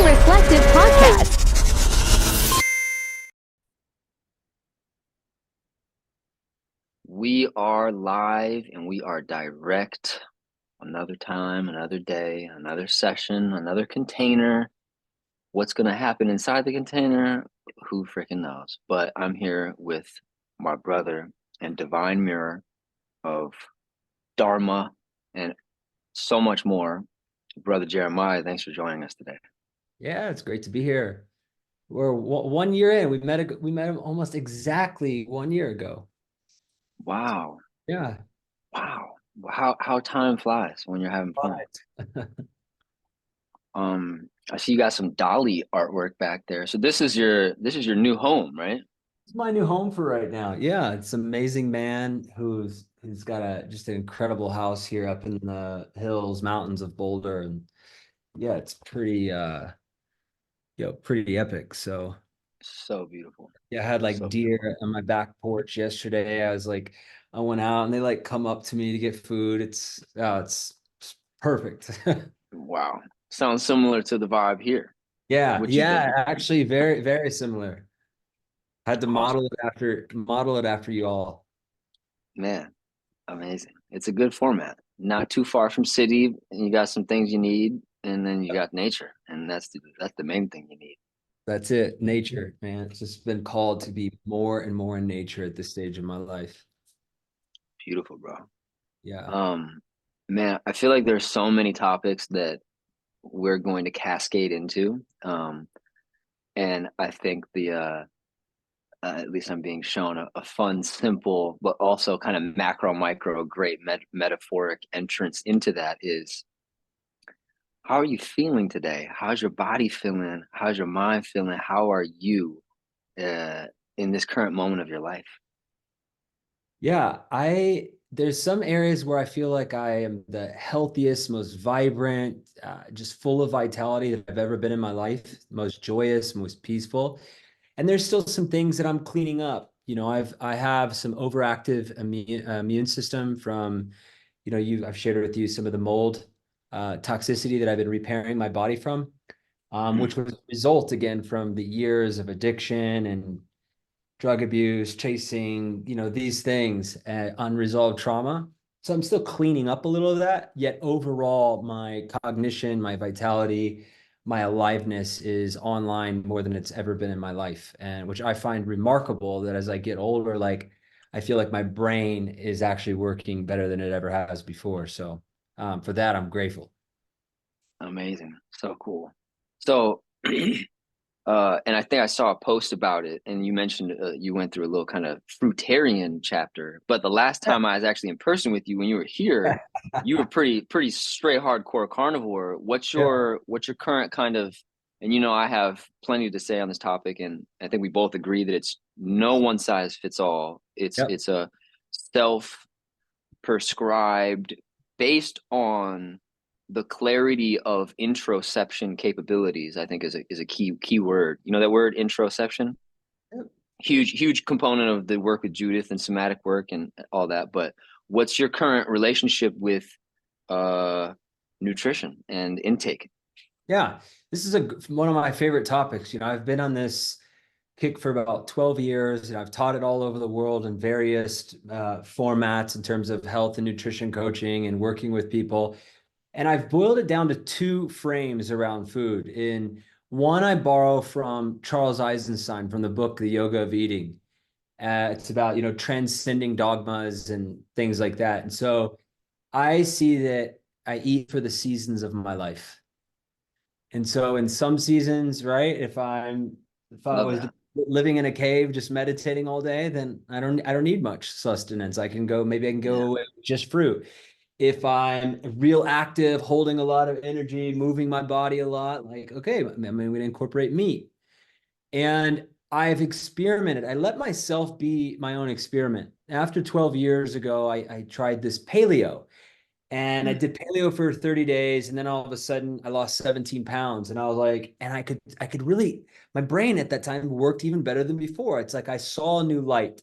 Reflective Podcast. We are live and we are direct. Another time, another day, another session, another container. What's going to happen inside the container? Who freaking knows? But I'm here with my brother and divine mirror of Dharma and so much more. Brother Jeremiah, thanks for joining us today. Yeah, it's great to be here. We're 1 year in. We met him almost exactly 1 year ago. Wow. Yeah. Wow. How time flies when you're having fun. I see you got some Dolly artwork back there. So this is your new home, right? It's my new home for right now. Yeah, it's an amazing man who's got just an incredible house here up in the mountains of Boulder. And yeah, it's pretty epic. So So beautiful. yeah, I had like So deer beautiful. on my back porch yesterday. I went out and they like come up to me to get food. It's perfect. Wow. Sounds similar to the vibe here. Yeah, Which is yeah, actually very, very similar. Had to awesome. model it after you all. Man, amazing. It's a good format. Not too far from city, and you got some things you need, and then you got nature, and that's the main thing you need. That's it. Nature, man. It's just been called to be more and more in nature at this stage of my life. Beautiful, bro. Yeah. Man, I feel like there's so many topics that we're going to cascade into. And I think at least I'm being shown a fun, simple, but also kind of macro, micro, great metaphoric entrance into that is how are you feeling today? How's your body feeling? How's your mind feeling? How are you in this current moment of your life? Yeah, there's some areas where I feel like I am the healthiest, most vibrant, just full of vitality that I've ever been in my life, most joyous, most peaceful. And there's still some things that I'm cleaning up. I have some overactive immune system from, I've shared with you some of the mold toxicity that I've been repairing my body from, which was a result again from the years of addiction and drug abuse, chasing, these things, unresolved trauma. So I'm still cleaning up a little of that, yet overall, my cognition, my vitality, my aliveness is online more than it's ever been in my life. And which I find remarkable that as I get older, like I feel like my brain is actually working better than it ever has before. So for that, I'm grateful. Amazing. So cool. So and I think I saw a post about it, and you mentioned you went through a little kind of fruitarian chapter. But the last time I was actually in person with you, when you were here, you were pretty straight hardcore carnivore. What's your current kind of? And I have plenty to say on this topic, and I think we both agree that it's no one size fits all. It's a self prescribed based on the clarity of introception capabilities. I think is a key word. You know that word introception? Yep. Huge component of the work with Judith and somatic work and all that. But what's your current relationship with nutrition and intake? Yeah, this is one of my favorite topics. I've been on this kick for about 12 years, and I've taught it all over the world in various formats in terms of health and nutrition coaching and working with people. And I've boiled it down to two frames around food. In one, I borrow from Charles Eisenstein from the book, The Yoga of Eating. It's about, transcending dogmas and things like that. And so I see that I eat for the seasons of my life. And so in some seasons, right, if I Love was that. living in a cave just meditating all day, then I don't need much sustenance. Maybe I can go Yeah. away with just fruit. If I'm real active, holding a lot of energy, moving my body a lot, like, okay, I'm going to incorporate meat. And I've experimented. I let myself be my own experiment. After 12 years ago, I tried this paleo. And I did paleo for 30 days, and then all of a sudden I lost 17 pounds. And I was like, and I could really, my brain at that time worked even better than before. It's like I saw a new light.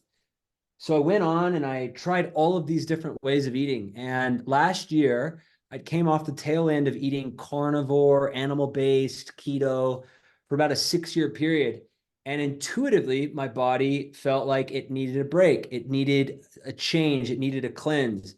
So I went on and I tried all of these different ways of eating. And last year I came off the tail end of eating carnivore, animal-based, keto for about a 6-year period. And intuitively, my body felt like it needed a break. It needed a change. It needed a cleanse.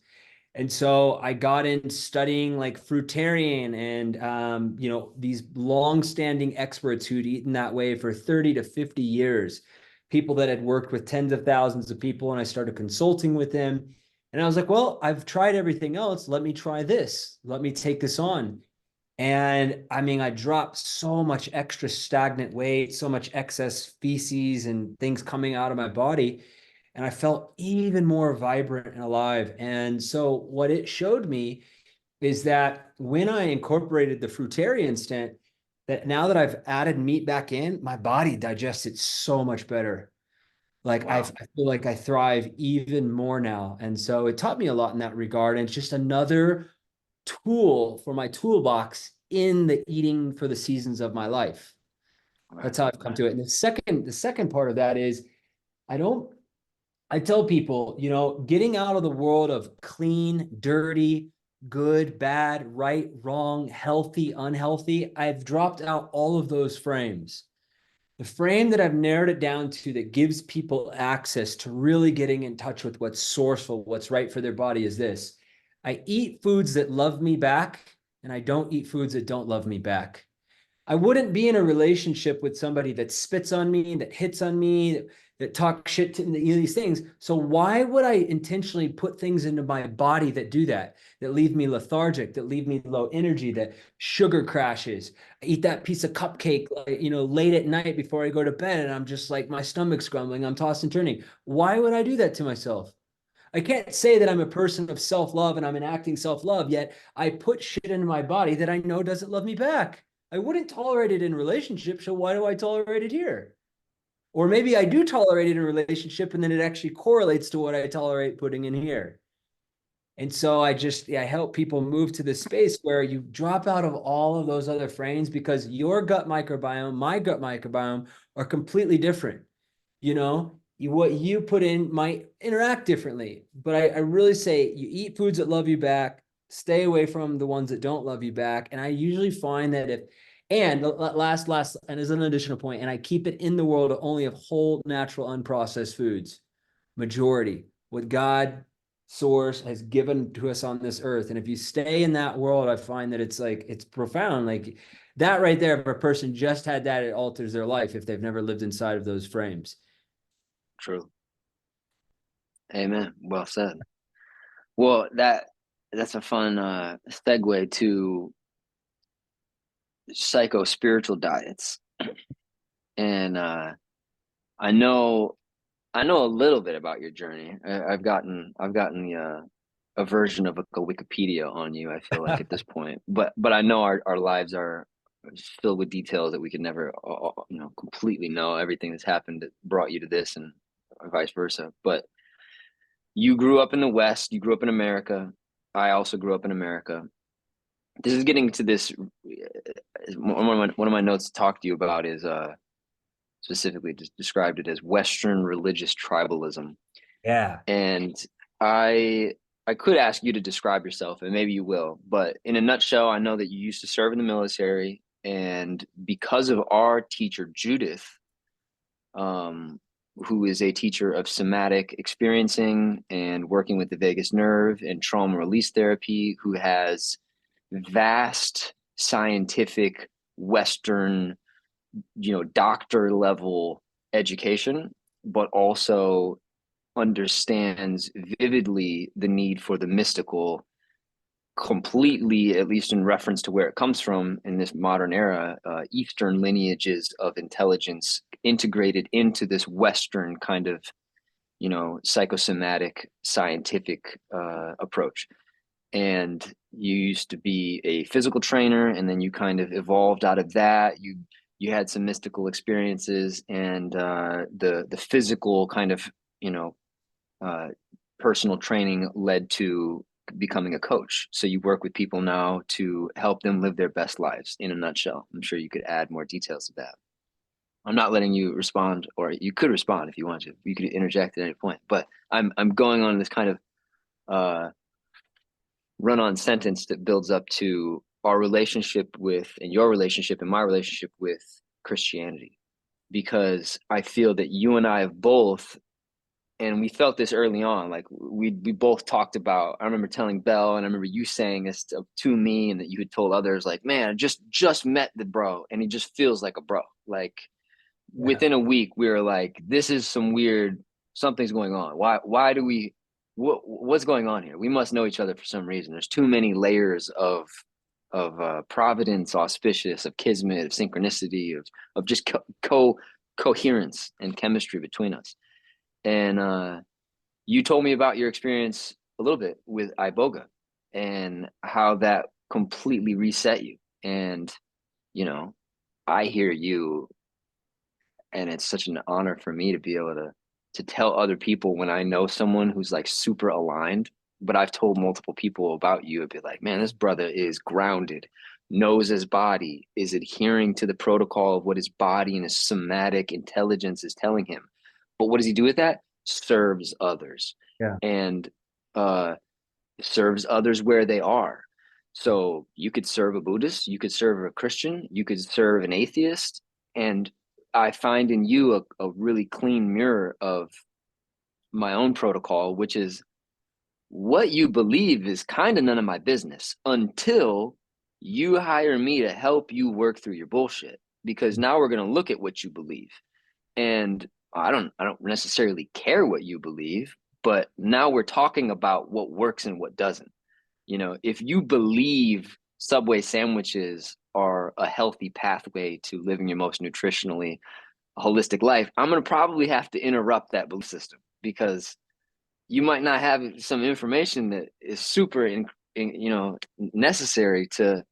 And so I got in studying like fruitarian and these long-standing experts who'd eaten that way for 30 to 50 years, people that had worked with tens of thousands of people, and I started consulting with them. And I was like, well, I've tried everything else. Let me try this. Let me take this on. And I mean, I dropped so much extra stagnant weight, so much excess feces and things coming out of my body. And I felt even more vibrant and alive. And so, what it showed me is that when I incorporated the fruitarian stent, that now that I've added meat back in, my body digests it so much better. Like I Wow. feel like I thrive even more now. And so it taught me a lot in that regard. And it's just another tool for my toolbox in the eating for the seasons of my life. Right. That's how I've come Right. to it. And the second part of that is I don't I tell people, getting out of the world of clean, dirty, good, bad, right, wrong, healthy, unhealthy, I've dropped out all of those frames. The frame that I've narrowed it down to that gives people access to really getting in touch with what's sourceful, what's right for their body is this. I eat foods that love me back, and I don't eat foods that don't love me back. I wouldn't be in a relationship with somebody that spits on me, that hits on me, that talks shit to me, these things. So why would I intentionally put things into my body that do that, that leave me lethargic, that leave me low energy, that sugar crashes? I eat that piece of cupcake, late at night before I go to bed, and I'm just like my stomach's grumbling, I'm tossing and turning. Why would I do that to myself? I can't say that I'm a person of self-love and I'm enacting self-love, yet I put shit into my body that I know doesn't love me back. I wouldn't tolerate it in relationships, so why do I tolerate it here? Or maybe I do tolerate it in a relationship and then it actually correlates to what I tolerate putting in here. And so I help people move to this space where you drop out of all of those other frames because your gut microbiome, my gut microbiome are completely different. What you put in might interact differently, but I really say you eat foods that love you back, stay away from the ones that don't love you back. And I usually find that and last, and as an additional point, and I keep it in the world only of whole, natural, unprocessed foods, majority, what God source has given to us on this earth. And if you stay in that world, I find that it's profound. Like that right there, if a person just had that, it alters their life if they've never lived inside of those frames. True. Amen. Well said. Well, that's a fun segue to psycho spiritual diets. And I know I know a little bit about your journey. I've gotten a version of a Wikipedia on you, I feel like at this point. But I know our lives are filled with details that we could never completely know everything that's happened that brought you to this and vice versa. But you grew up in the West, you grew up in America. I also grew up in America. This is getting to this one of my notes to talk to you about is specifically just described it as Western religious tribalism. Yeah. And I I could ask you to describe yourself, and maybe you will, but in a nutshell, I know that you used to serve in the military, and because of our teacher Judith, um, who is a teacher of somatic experiencing and working with the vagus nerve and trauma release therapy, who has vast scientific Western, doctor level education, but also understands vividly the need for the mystical, completely, at least in reference to where it comes from in this modern era, Eastern lineages of intelligence integrated into this Western kind of, psychosomatic scientific approach. And you used to be a physical trainer, and then you kind of evolved out of that. You had some mystical experiences, and the physical kind of, you know uh, personal training led to becoming a coach. So you work with people now to help them live their best lives in a nutshell. I'm sure you could add more details to that. I'm not letting you respond, or you could respond if you want to. You could interject at any point. But I'm going on this kind of uh, run-on sentence that builds up to our relationship with, and your relationship and my relationship with Christianity, because I feel that you and I have both, and we felt this early on, like we both talked about, I remember telling Belle, and I remember you saying this to me, and that you had told others, like, man, I just met the bro and he just feels like a bro. Like Yeah. within a week we were like, this is some weird, something's going on. Why do we, what's going on here? We must know each other for some reason. There's too many layers of providence, auspicious, of kismet, of synchronicity, of just coherence and chemistry between us. And you told me about your experience a little bit with iboga and how that completely reset you. And you know, I hear you, and it's such an honor for me to be able to tell other people when I know someone who's like super aligned. But I've told multiple people about you and be like, man, this brother is grounded, knows his body, is adhering to the protocol of what his body and his somatic intelligence is telling him. But what does he do with that? Serves others. Yeah. And uh serves others where they are. So you could serve a Buddhist, you could serve a Christian, you could serve an atheist. And I find in you a really clean mirror of my own protocol, which is what you believe is kind of none of my business until you hire me to help you work through your bullshit. Because now we're going to look at what you believe. And I don't necessarily care what you believe, but now we're talking about what works and what doesn't. You know, if you believe Subway sandwiches are a healthy pathway to living your most nutritionally holistic life, I'm going to probably have to interrupt that belief system, because you might not have some information that is super necessary to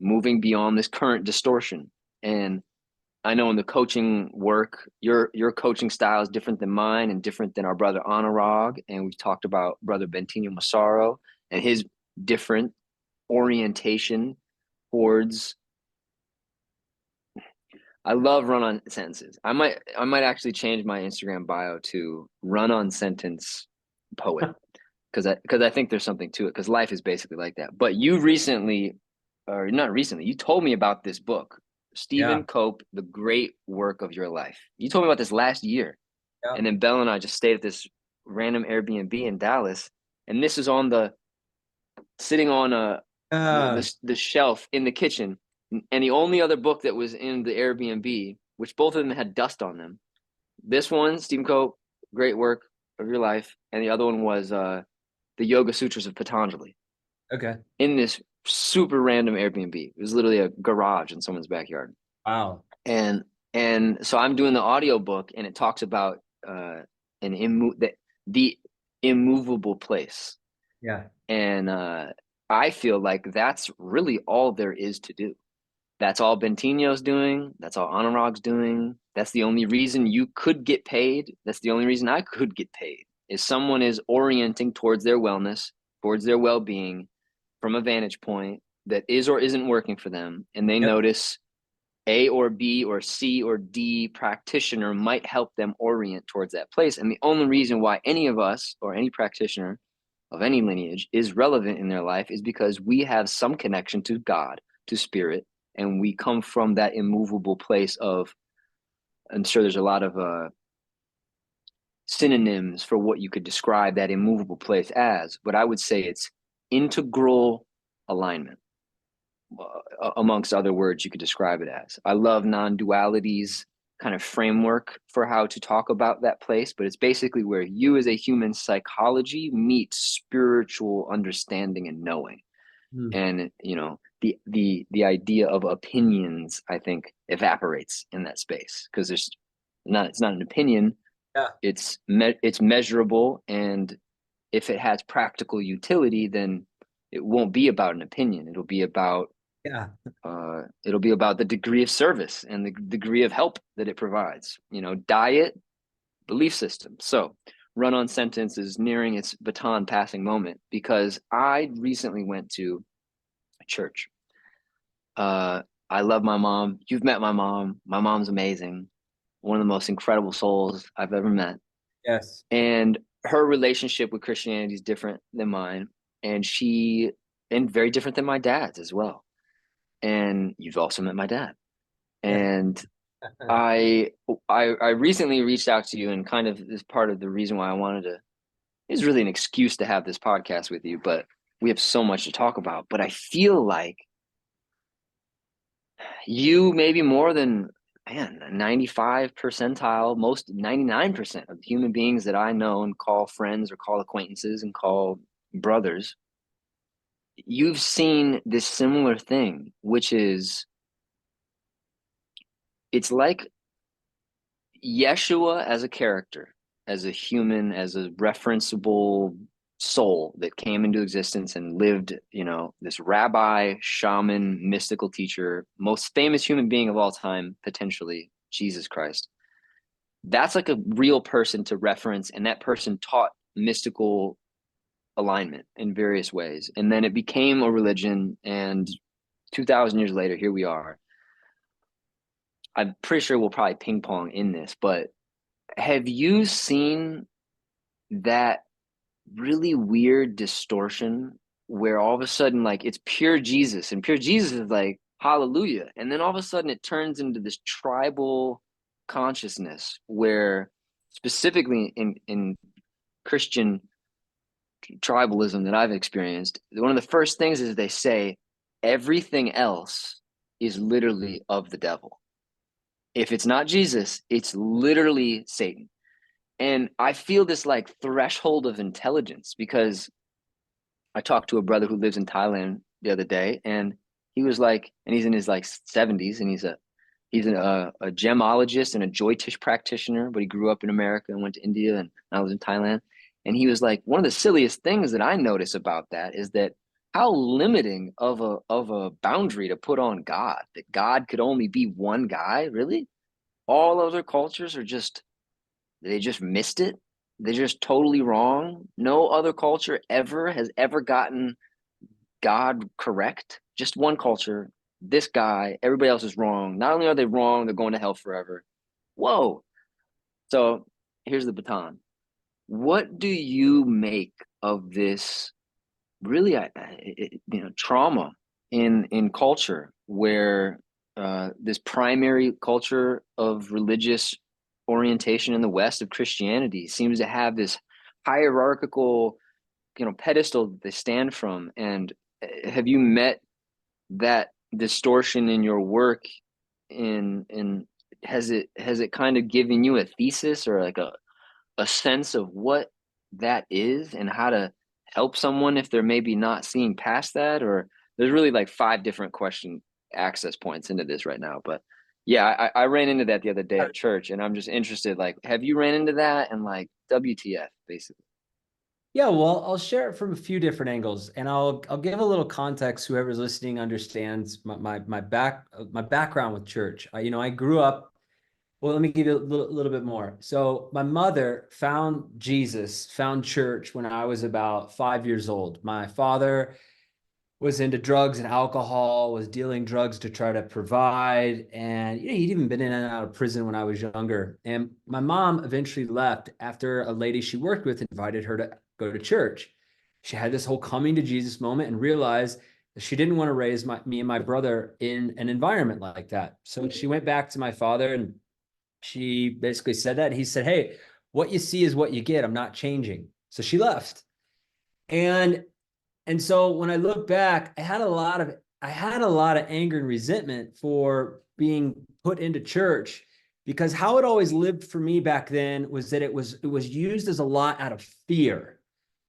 moving beyond this current distortion. And I know in the coaching work, your coaching style is different than mine and different than our brother Anurag. And we've talked about brother Bentinho Massaro and his different orientation towards. I love run-on sentences. I might actually change my Instagram bio to run-on sentence poet, because I think there's something to it, because life is basically like that. But you recently, or not recently, you told me about this book, Yeah. Stephen Cope, The Great Work of Your Life. You told me about this last year. Yeah. And then Belle and I just stayed at this random Airbnb in Dallas. And this is on the sitting on Uh, the shelf in the kitchen. And the only other book that was in the Airbnb, which both of them had dust on them, this one, Stephen Cope, Great Work of Your Life, and the other one was the Yoga Sutras of Patanjali, okay. in this super random Airbnb. It was literally a garage in someone's backyard. Wow. And so I'm doing the audio book, and it talks about the immovable place. Yeah. And I feel like that's really all there is to do. That's all Bentinho's doing. That's all Anurag's doing. That's the only reason you could get paid. That's the only reason I could get paid, is someone is orienting towards their wellness, towards their well-being from a vantage point that is or isn't working for them. And they Yep. notice A or B or C or D practitioner might help them orient towards that place. And the only reason why any of us or any practitioner of any lineage is relevant in their life is because we have some connection to God, to spirit, and we come from that immovable place of. I'm sure there's a lot of synonyms for what you could describe that immovable place as, but I would say it's integral alignment, amongst other words you could describe it as. I love non-duality's kind of framework for how to talk about that place, but it's basically where you as a human psychology meets spiritual understanding and knowing. Mm. And the idea of opinions, I think, evaporates in that space, because it's not an opinion. Yeah. It's measurable, and if it has practical utility, then it won't be about an opinion. Yeah. It'll be about the degree of service and the degree of help that it provides. Diet, belief system. So run-on sentence is nearing its baton passing moment, because I recently went to a church. I love my mom. You've met my mom. My mom's amazing. One of the most incredible souls I've ever met. Yes. And her relationship with Christianity is different than mine. And she and very different than my dad's as well. And you've also met my dad. Yeah. And I recently reached out to you, and kind of is part of the reason why I wanted to, is really an excuse to have this podcast with you, but we have so much to talk about. But I feel like you, maybe more than, man, 95 percentile, most 99% of human beings that I know and call friends or call acquaintances and call brothers, you've seen this similar thing, which is, it's like Yeshua as a character, as a human, as a referenceable soul that came into existence and lived, this rabbi, shaman, mystical teacher, most famous human being of all time, potentially, Jesus Christ. That's like a real person to reference, and that person taught mystical alignment in various ways. And then it became a religion, and 2,000 years later, here we are. I'm pretty sure we'll probably ping pong in this, but have you seen that really weird distortion where all of a sudden, like, it's pure Jesus, and pure Jesus is like hallelujah, and then all of a sudden it turns into this tribal consciousness where, specifically in Christian tribalism that I've experienced, one of the first things is they say everything else is literally of the devil. If it's not Jesus, it's literally Satan. And I feel this like threshold of intelligence, because I talked to a brother who lives in Thailand the other day, and he was like, and he's in his like 70s, and he's a gemologist and a Jyotish practitioner, but he grew up in America and went to India, and I was in Thailand. And he was like, one of the silliest things that I notice about that is that how limiting of a boundary to put on God, that God could only be one guy, really? All other cultures are just, they just missed it. They're just totally wrong. No other culture ever has ever gotten God correct. Just one culture, this guy, everybody else is wrong. Not only are they wrong, they're going to hell forever. Whoa. So here's the baton. What do you make of this really, trauma in culture, where this primary culture of religious orientation in the West of Christianity seems to have this hierarchical, pedestal that they stand from? And have you met that distortion in your work? In has it kind of given you a thesis, or like a sense of what that is and how to help someone if they're maybe not seeing past that? Or there's really like five different question access points into this right now. But yeah, I ran into that the other day at church, and I'm just interested, like, have you ran into that? And like, WTF, basically. Yeah, well, I'll share it from a few different angles, and I'll give a little context. Whoever's listening understands my background with church. I grew up. Well, let me give you a little bit more. So my mother found Jesus, found church when I was about 5 years old. My father was into drugs and alcohol, was dealing drugs to try to provide. And he'd even been in and out of prison when I was younger. And my mom eventually left after a lady she worked with invited her to go to church. She had this whole coming to Jesus moment and realized that she didn't want to raise me and my brother in an environment like that. So she went back to my father, and she basically said that. He said, "Hey, what you see is what you get. I'm not changing." So she left. And so when I look back, I had a lot of anger and resentment for being put into church, because how it always lived for me back then was that it was used as a lot out of fear.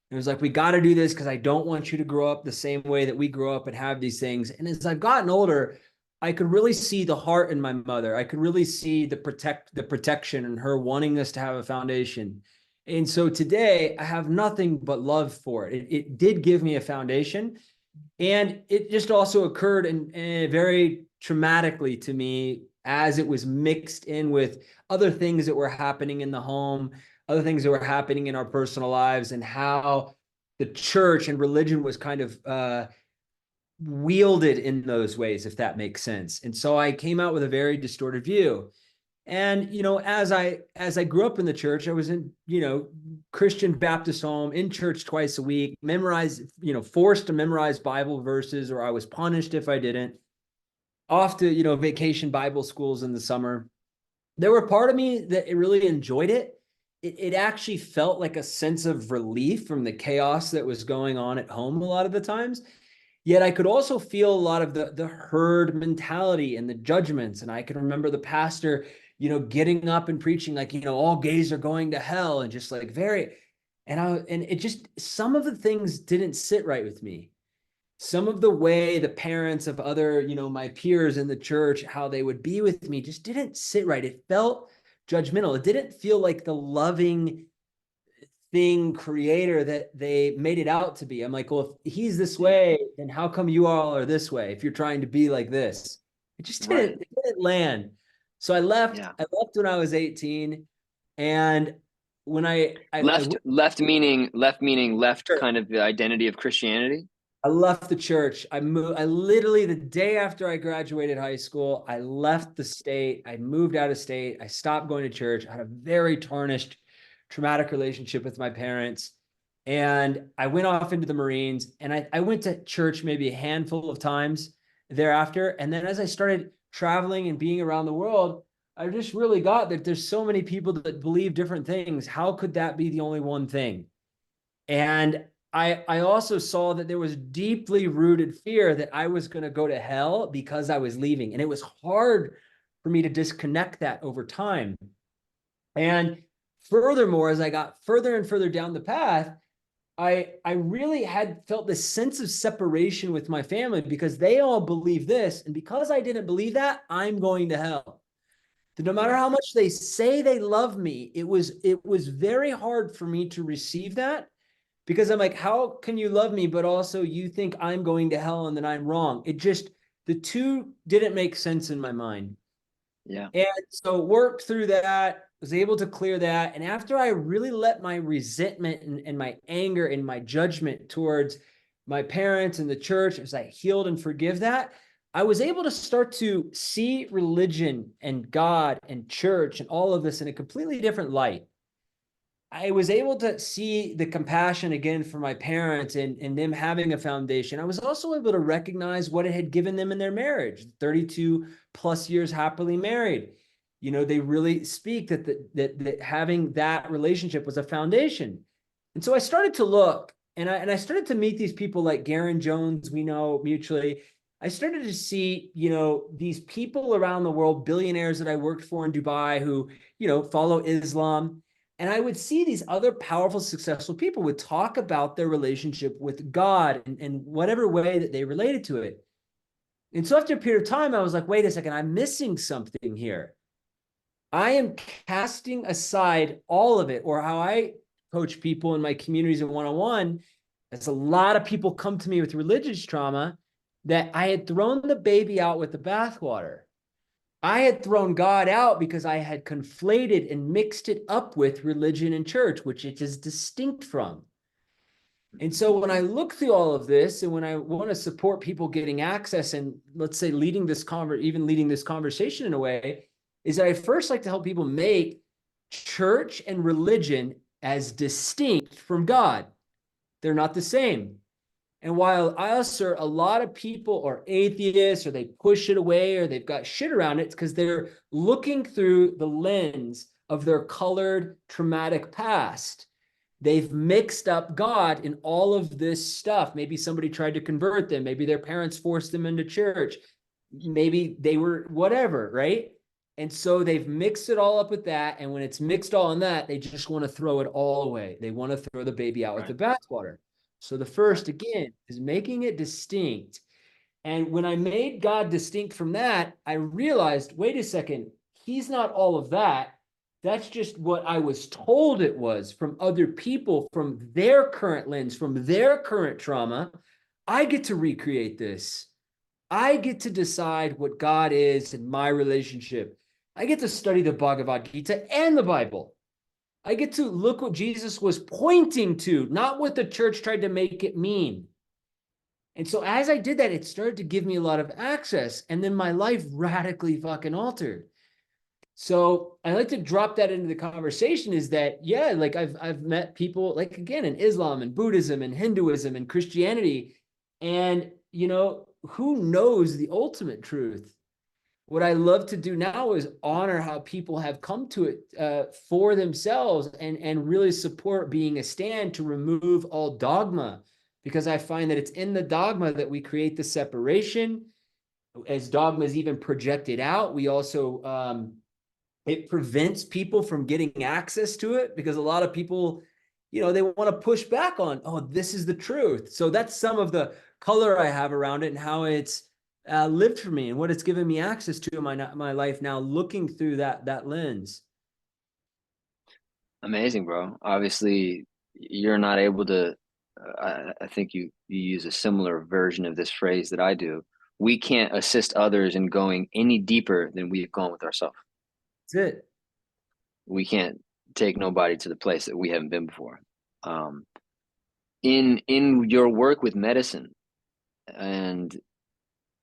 It was like, we got to do this because I don't want you to grow up the same way that we grew up and have these things. And as I've gotten older, I could really see the heart in my mother. I could really see the protection and her wanting us to have a foundation. And so today I have nothing but love for it. It did give me a foundation, and it just also occurred in very traumatically to me as it was mixed in with other things that were happening in the home, other things that were happening in our personal lives, and how the church and religion was kind of wielded in those ways, if that makes sense. And so I came out with a very distorted view. And, as I grew up in the church, I was in, Christian Baptist home, in church twice a week, forced to memorize Bible verses, or I was punished if I didn't. Off to, vacation Bible schools in the summer. There were part of me that really enjoyed it. It actually felt like a sense of relief from the chaos that was going on at home a lot of the times. Yet I could also feel a lot of the herd mentality and the judgments. And I can remember the pastor, getting up and preaching like, all gays are going to hell, and just like and it just, some of the things didn't sit right with me. Some of the way the parents of other, my peers in the church, how they would be with me just didn't sit right. It felt judgmental. It didn't feel like the loving thing creator that they made it out to be. I'm like, well, if he's this way, then how come you all are this way if you're trying to be like this? It just Right. didn't land. So I left. Yeah. I left when I was 18. And when I Left meaning left kind of the identity of Christianity. I left the church. I moved. I literally, the day after I graduated high school, I left the state. I moved out of state. I stopped going to church. I had a very tarnished, traumatic relationship with my parents. And I went off into the Marines, and I went to church maybe a handful of times thereafter. And then as I started traveling and being around the world, I just really got that there's so many people that believe different things. How could that be the only one thing? And I also saw that there was deeply rooted fear that I was going to go to hell because I was leaving. And it was hard for me to disconnect that over time. And furthermore, as I got further and further down the path, I really had felt this sense of separation with my family because they all believe this. And because I didn't believe that, I'm going to hell. No matter how much they say they love me, it was very hard for me to receive that, because I'm like, how can you love me, but also you think I'm going to hell and that I'm wrong? The two didn't make sense in my mind. Yeah. And so worked through that, was able to clear that. And after I really let my resentment and my anger and my judgment towards my parents and the church, as I healed and forgive that, I was able to start to see religion and God and church and all of this in a completely different light. I was able to see the compassion again for my parents and them having a foundation. I was also able to recognize what it had given them in their marriage, 32 plus years happily married. They really speak that having that relationship was a foundation. And so I started to look, and I started to meet these people like Garen Jones, we know mutually. I started to see, these people around the world, billionaires that I worked for in Dubai who, follow Islam. And I would see these other powerful, successful people would talk about their relationship with God and whatever way that they related to it. And so after a period of time, I was like, wait a second, I'm missing something here. I am casting aside all of it, or how I coach people in my communities in one-on-one. As a lot of people come to me with religious trauma, that I had thrown the baby out with the bathwater. I had thrown God out because I had conflated and mixed it up with religion and church, which it is distinct from. And so when I look through all of this, and when I want to support people getting access, and let's say leading this conversation in a way, is that I first like to help people make church and religion as distinct from God. They're not the same. And while I assert a lot of people are atheists, or they push it away, or they've got shit around it, it's because they're looking through the lens of their colored, traumatic past. They've mixed up God in all of this stuff. Maybe somebody tried to convert them. Maybe their parents forced them into church. Maybe they were whatever, right? And so they've mixed it all up with that. And when it's mixed all in that, they just want to throw it all away. They want to throw the baby out with the bathwater. So the first, again, is making it distinct. And when I made God distinct from that, I realized, wait a second, he's not all of that. That's just what I was told it was from other people, from their current lens, from their current trauma. I get to recreate this. I get to decide what God is in my relationship. I get to study the Bhagavad Gita and the Bible. I get to look what Jesus was pointing to, not what the church tried to make it mean. And so as I did that, it started to give me a lot of access. And then my life radically fucking altered. So I like to drop that into the conversation is that, yeah, like I've met people like again in Islam and Buddhism and Hinduism and Christianity. And who knows the ultimate truth? What I love to do now is honor how people have come to it for themselves and really support being a stand to remove all dogma, because I find that it's in the dogma that we create the separation. As dogma is even projected out, we also it prevents people from getting access to it, because a lot of people, they want to push back on, oh, this is the truth. So that's some of the color I have around it and how it's lived for me and what it's given me access to in my life now, looking through that lens. Amazing, bro. Obviously, you're not able to. I think you use a similar version of this phrase that I do. We can't assist others in going any deeper than we've gone with ourselves. That's it. We can't take nobody to the place that we haven't been before. Um, in your work with medicine, and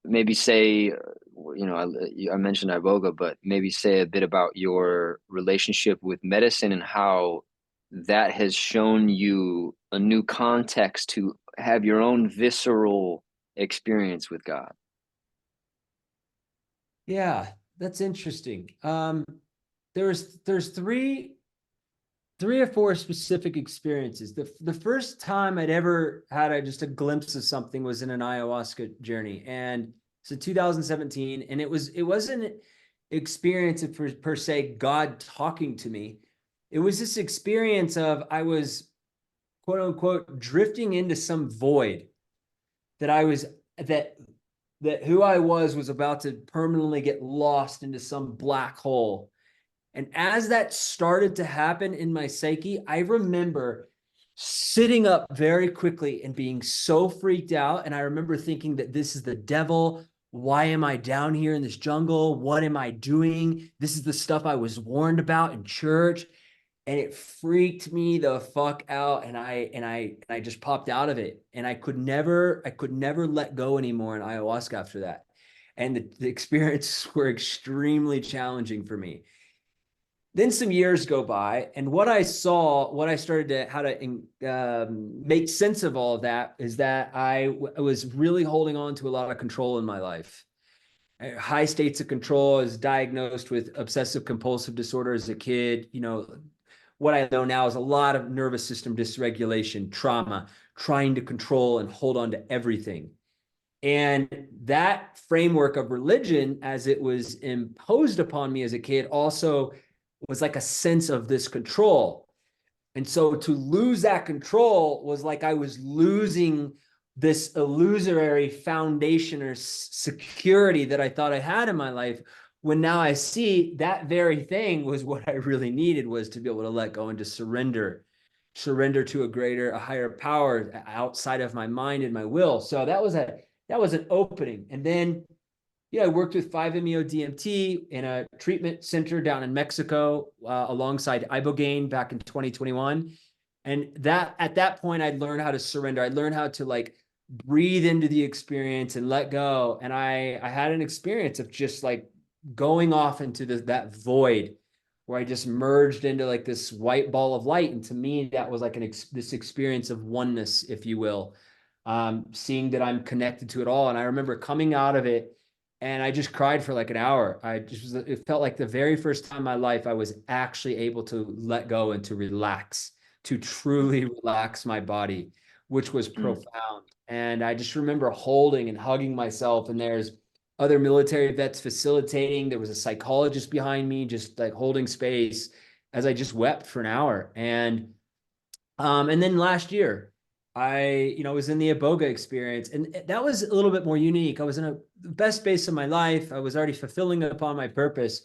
maybe say, I mentioned iboga, but maybe say a bit about your relationship with medicine and how that has shown you a new context to have your own visceral experience with God. Yeah, that's interesting. There's three or four specific experiences. The first time I'd ever had just a glimpse of something was in an ayahuasca journey, and so 2017, and it wasn't an experience of per se God talking to me. It was this experience of I was quote unquote drifting into some void that I was that that who I was about to permanently get lost into some black hole. And as that started to happen in my psyche, I remember sitting up very quickly and being so freaked out. And I remember thinking that this is the devil. Why am I down here in this jungle? What am I doing? This is the stuff I was warned about in church. And it freaked me the fuck out. And I just popped out of it. And I could never let go anymore in ayahuasca after that. And the experiences were extremely challenging for me. Then some years go by, and what I started to how to make sense of all of that is that I was really holding on to a lot of control in my life. High states of control. I was diagnosed with obsessive compulsive disorder as a kid. What I know now is a lot of nervous system dysregulation, trauma, trying to control and hold on to everything. And that framework of religion, as it was imposed upon me as a kid, also was like a sense of this control. And so to lose that control was like I was losing this illusory foundation or security that I thought I had in my life. When now I see that very thing was what I really needed, was to be able to let go and to surrender to a higher power outside of my mind and my will. So that was an opening. And then I worked with 5-MeO-DMT in a treatment center down in Mexico alongside ibogaine back in 2021. And that at that point, I'd learned how to surrender. I'd learned how to like breathe into the experience and let go. And I had an experience of just like going off into that void where I just merged into like this white ball of light. And to me, that was like this experience of oneness, if you will, seeing that I'm connected to it all. And I remember coming out of it, and I just cried for like an hour. It felt like the very first time in my life I was actually able to let go and to relax, to truly relax my body, which was Mm. profound. And I just remember holding and hugging myself. And there's other military vets facilitating. There was a psychologist behind me, just like holding space as I just wept for an hour. And then last year, I was in the Iboga experience, and that was a little bit more unique. I was in the best space of my life. I was already fulfilling upon my purpose.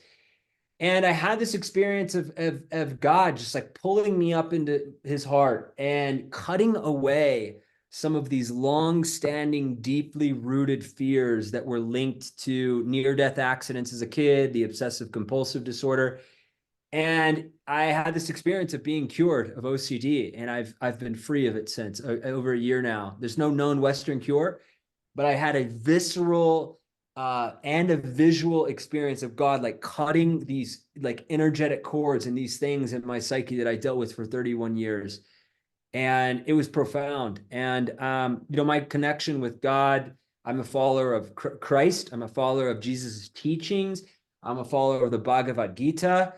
And I had this experience of God just like pulling me up into his heart and cutting away some of these long-standing, deeply rooted fears that were linked to near-death accidents as a kid, the obsessive compulsive disorder. And I had this experience of being cured of OCD, and I've been free of it since over a year now. There's no known Western cure, but I had a visceral and a visual experience of God, like cutting these like energetic cords and these things in my psyche that I dealt with for 31 years. And it was profound. And, my connection with God, I'm a follower of Christ. I'm a follower of Jesus' teachings. I'm a follower of the Bhagavad Gita.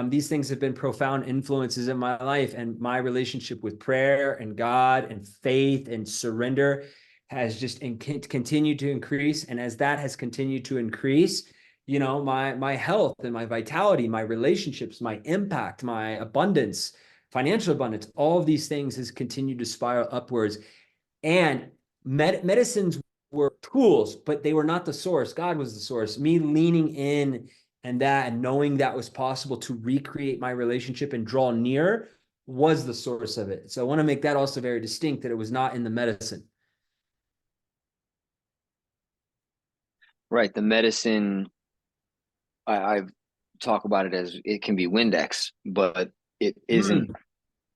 These things have been profound influences in my life, and my relationship with prayer and God and faith and surrender has just continued to increase. And as that has continued to increase, my health and my vitality, my relationships, my impact, my abundance, financial abundance, all of these things has continued to spiral upwards. And medicines were tools, but they were not the source. God was the source. Me leaning in and knowing that was possible to recreate my relationship and draw near was the source of it. So I want to make that also very distinct, that it was not in the medicine. Right. The medicine, I talk about it as it can be Windex, but it isn't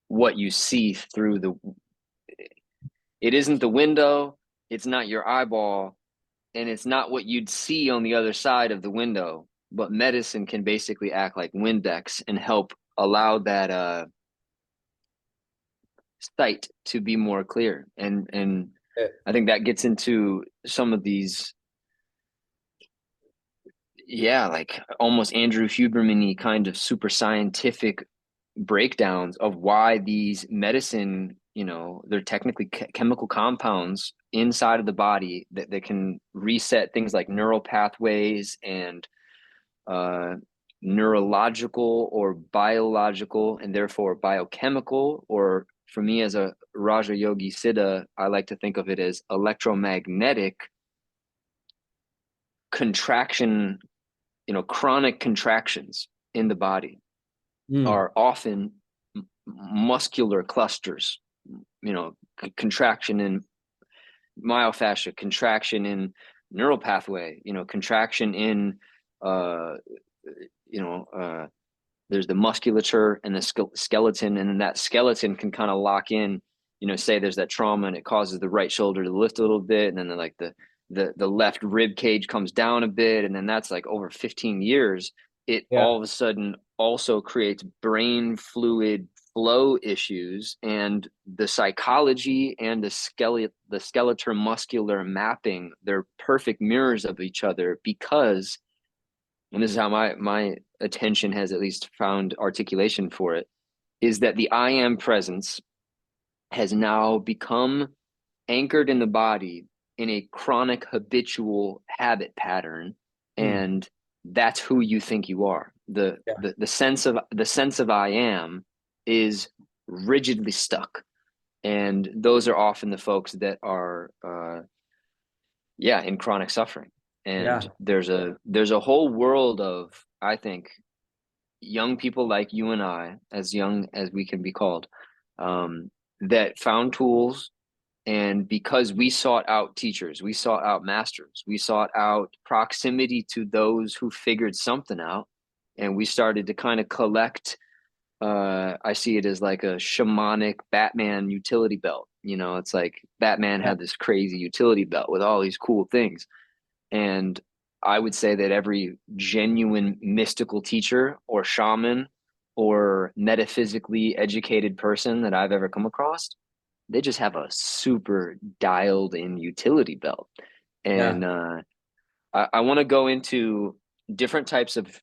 what you see through it isn't the window, it's not your eyeball, and it's not what you'd see on the other side of the window. But medicine can basically act like Windex and help allow that sight to be more clear. And I think that gets into some of these, yeah, like almost Andrew Huberman-y kind of super scientific breakdowns of why these medicine, they're technically chemical compounds inside of the body that can reset things like neural pathways and uh, neurological or biological, and therefore biochemical, or for me as a Raja Yogi Siddha, I like to think of it as electromagnetic contraction, chronic contractions in the body are often muscular clusters, contraction in myofascia, contraction in neural pathway, contraction in, uh, there's the musculature and the skeleton, and then that skeleton can kind of lock in, say there's that trauma and it causes the right shoulder to lift a little bit, and then like the left rib cage comes down a bit, and then that's like over 15 years, it all of a sudden also creates brain fluid flow issues, and the psychology and the skeletal muscular mapping, they're perfect mirrors of each other, because, and this is how my attention has at least found articulation for it, is that the I am presence has now become anchored in the body in a chronic habitual habit pattern, and that's who you think you are. The sense of I am is rigidly stuck, and those are often the folks that are in chronic suffering. And there's a whole world of, I think, young people like you and I, as young as we can be called, that found tools. And because we sought out teachers, we sought out masters, we sought out proximity to those who figured something out, and we started to kind of collect, I see it as like a shamanic Batman utility belt. It's like Batman had this crazy utility belt with all these cool things. And I would say that every genuine mystical teacher or shaman or metaphysically educated person that I've ever come across, they just have a super dialed in utility belt. And I want to go into different types of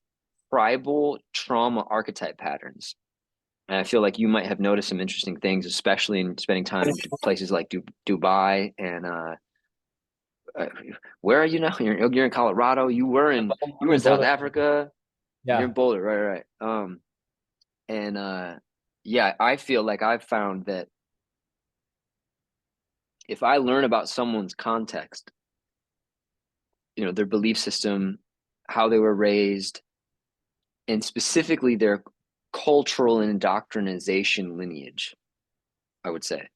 tribal trauma archetype patterns. And I feel like you might have noticed some interesting things, especially in spending time in places like Dubai and uh, where are you now? You're in Colorado. You were in South Africa. You're in Boulder, right? And yeah, I feel like I've found that if I learn about someone's context, their belief system, how they were raised, and specifically their cultural indoctrination lineage, I would say,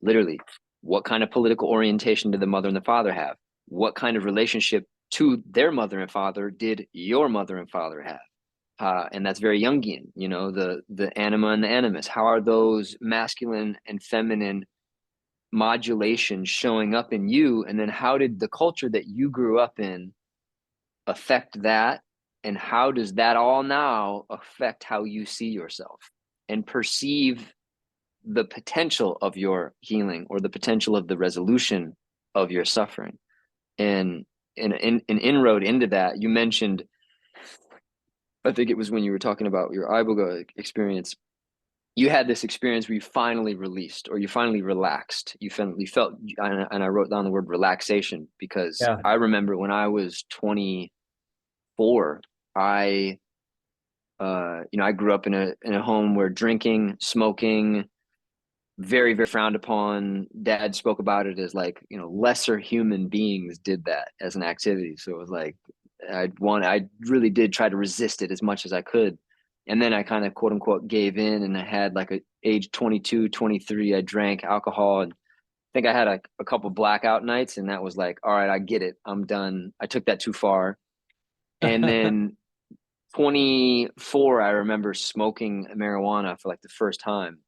literally, what kind of political orientation did the mother and the father have? What kind of relationship to their mother and father did your mother and father have? And that's very Jungian, the anima and the animus. How are those masculine and feminine modulation showing up in you, and then how did the culture that you grew up in affect that, and how does that all now affect how you see yourself and perceive the potential of your healing or the potential of the resolution of your suffering. And an inroad into that, you mentioned, I think it was when you were talking about your iboga experience, you had this experience where you finally released or you finally relaxed. You felt, and I wrote down the word relaxation because Yeah. I remember when I was 24, I I grew up in a home where drinking, smoking, very, very frowned upon. Dad spoke about it as like, lesser human beings did that as an activity. So it was like, I really did try to resist it as much as I could. And then I kind of quote unquote gave in, and I had like age 22, 23, I drank alcohol, and I think I had a couple blackout nights, and that was like, all right, I get it. I'm done. I took that too far. And then 24, I remember smoking marijuana for like the first time.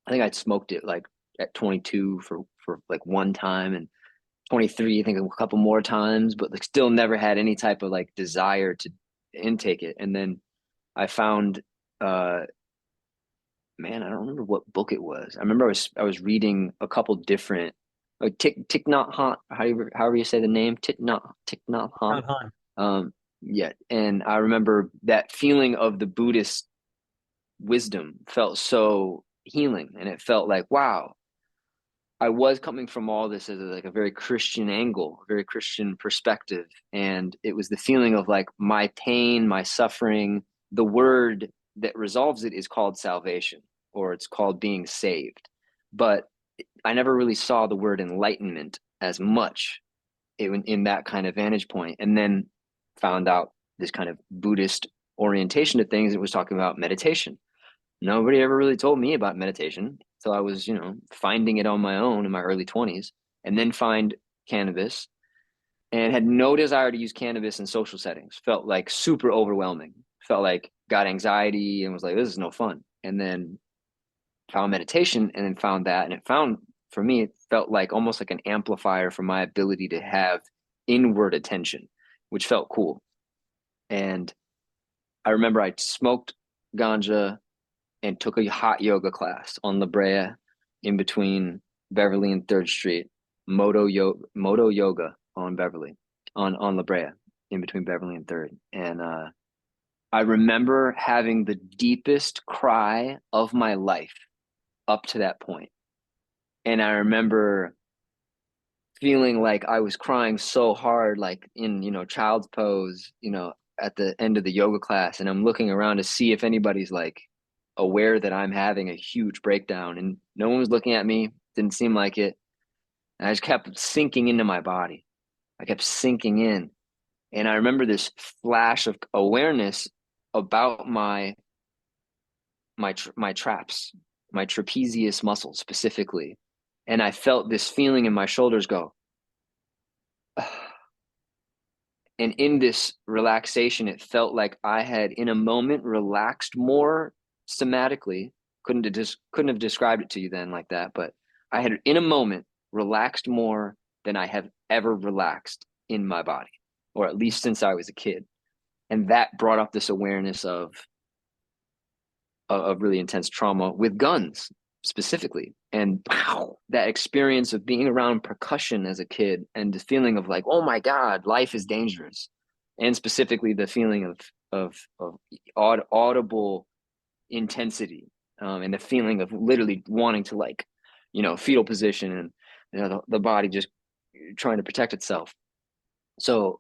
I think I'd smoked it like at 22 for like one time, and 23, I think a couple more times, but like still never had any type of like desire to intake it. And then I found, uh man, I don't remember what book it was. I remember I was reading a couple different, like Thich Nhat Hanh, however you say the name, Thich Nhat Hanh. Uh-huh. Yeah, and I remember that feeling of the Buddhist wisdom felt so healing, and it felt like, wow, I was coming from all this as like a very Christian angle, a very Christian perspective. And it was the feeling of like my pain, my suffering, the word that resolves it is called salvation, or it's called being saved. But I never really saw the word enlightenment as much in that kind of vantage point. And then found out this kind of Buddhist orientation to things. It was talking about meditation. Nobody ever really told me about meditation. So I was, finding it on my own in my early 20s, and then find cannabis, and had no desire to use cannabis in social settings. Felt like super overwhelming. Felt like got anxiety and was like, this is no fun. And then found meditation, and then found that. And for me, it felt like almost like an amplifier for my ability to have inward attention, which felt cool. And I remember I smoked ganja and took a hot yoga class on La Brea in between Beverly and Third Street. Moto yoga on Beverly, on La Brea, in between Beverly and Third. And I remember having the deepest cry of my life up to that point. And I remember feeling like I was crying so hard, like in, child's pose, at the end of the yoga class. And I'm looking around to see if anybody's like aware that I'm having a huge breakdown, and no one was looking at me. Didn't seem like it. And I just kept sinking into my body. I kept sinking in. And I remember this flash of awareness about my traps, my trapezius muscles specifically. And I felt this feeling in my shoulders go. And in this relaxation, it felt like I had in a moment relaxed more somatically. Couldn't have described it to you then like that, but I had in a moment relaxed more than I have ever relaxed in my body, or at least since I was a kid. And that brought up this awareness of really intense trauma with guns specifically. And wow, that experience of being around percussion as a kid, and the feeling of like, oh my God, life is dangerous. And specifically the feeling of audible intensity, and the feeling of literally wanting to, like, fetal position, and the body just trying to protect itself. So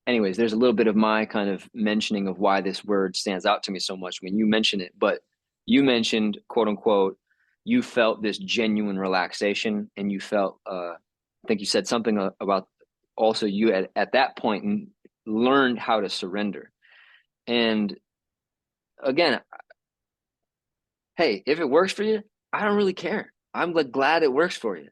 anyways, there's a little bit of my kind of mentioning of why this word stands out to me so much when you mention it. But you mentioned, quote unquote, you felt this genuine relaxation, and you felt, I think you said something about also you at that point learned how to surrender. And again, hey, if it works for you, I don't really care. I'm like glad it works for you.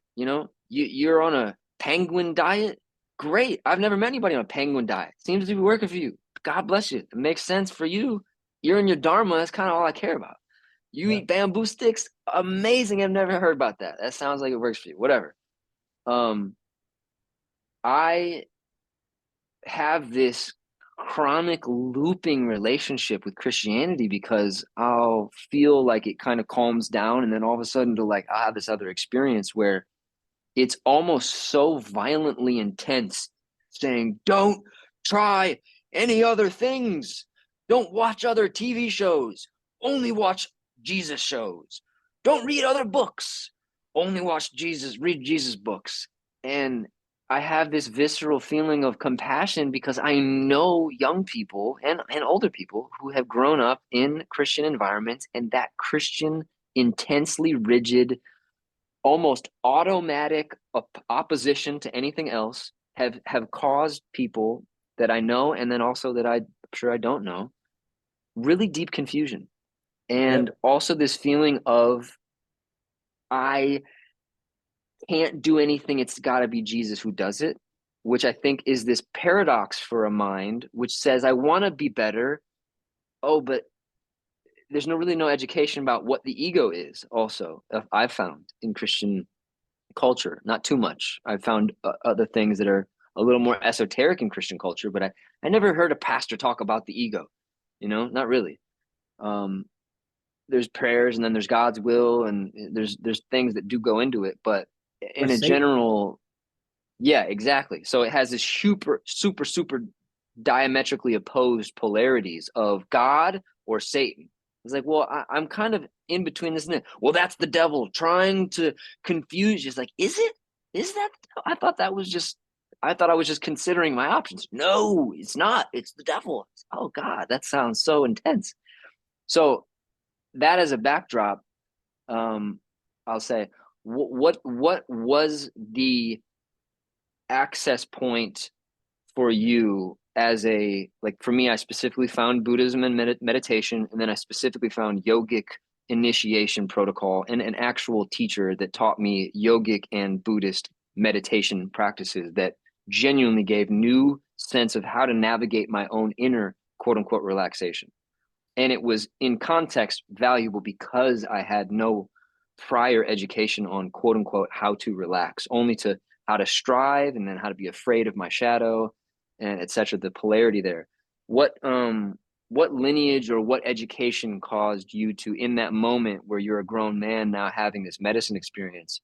You're on a penguin diet. Great. I've never met anybody on a penguin diet. Seems to be working for you. God bless you. It makes sense for you. You're in your dharma. That's kind of all I care about. You eat bamboo sticks? Amazing. I've never heard about that. That sounds like it works for you. Whatever. Um, I have this chronic looping relationship with Christianity because I'll feel like it kind of calms down, and then all of a sudden to like I have this other experience where it's almost so violently intense, saying, don't try any other things. Don't watch other TV shows. Only watch Jesus shows. Don't read other books. Only read Jesus books. And I have this visceral feeling of compassion because I know young people and older people who have grown up in Christian environments, and that Christian, intensely rigid, almost automatic opposition to anything else have caused people that I know, and then also that I'm sure I don't know, really deep confusion. And Yep. also this feeling of I can't do anything, it's got to be Jesus who does it, which I think is this paradox for a mind which says I want to be better. Oh, but there's no education about what the ego is also. I've found in Christian culture, not too much. I've found other things that are a little more esoteric in Christian culture, but I never heard a pastor talk about the ego, not really. um there's prayers, and then there's God's will, and there's things that do go into it, but Or in a Satan. general, yeah, exactly. So it has this super diametrically opposed polarities of God or Satan. It's like, well, I'm kind of in between this and that. Well, that's the devil trying to confuse you. It's like, is it? Is that? I thought that was just. I thought I was just considering my options. No, it's not. It's the devil. Oh God, that sounds so intense. So that as a backdrop, um, I'll say, what was the access point for you as a, like, for me, I specifically found Buddhism and meditation, and then I specifically found yogic initiation protocol and an actual teacher that taught me yogic and Buddhist meditation practices that genuinely gave new sense of how to navigate my own inner quote unquote relaxation. And it was in context valuable because I had no prior education on quote unquote how to relax, only to how to strive, and then how to be afraid of my shadow, and etc. The polarity there. What lineage or what education caused you to, in that moment where you're a grown man now having this medicine experience,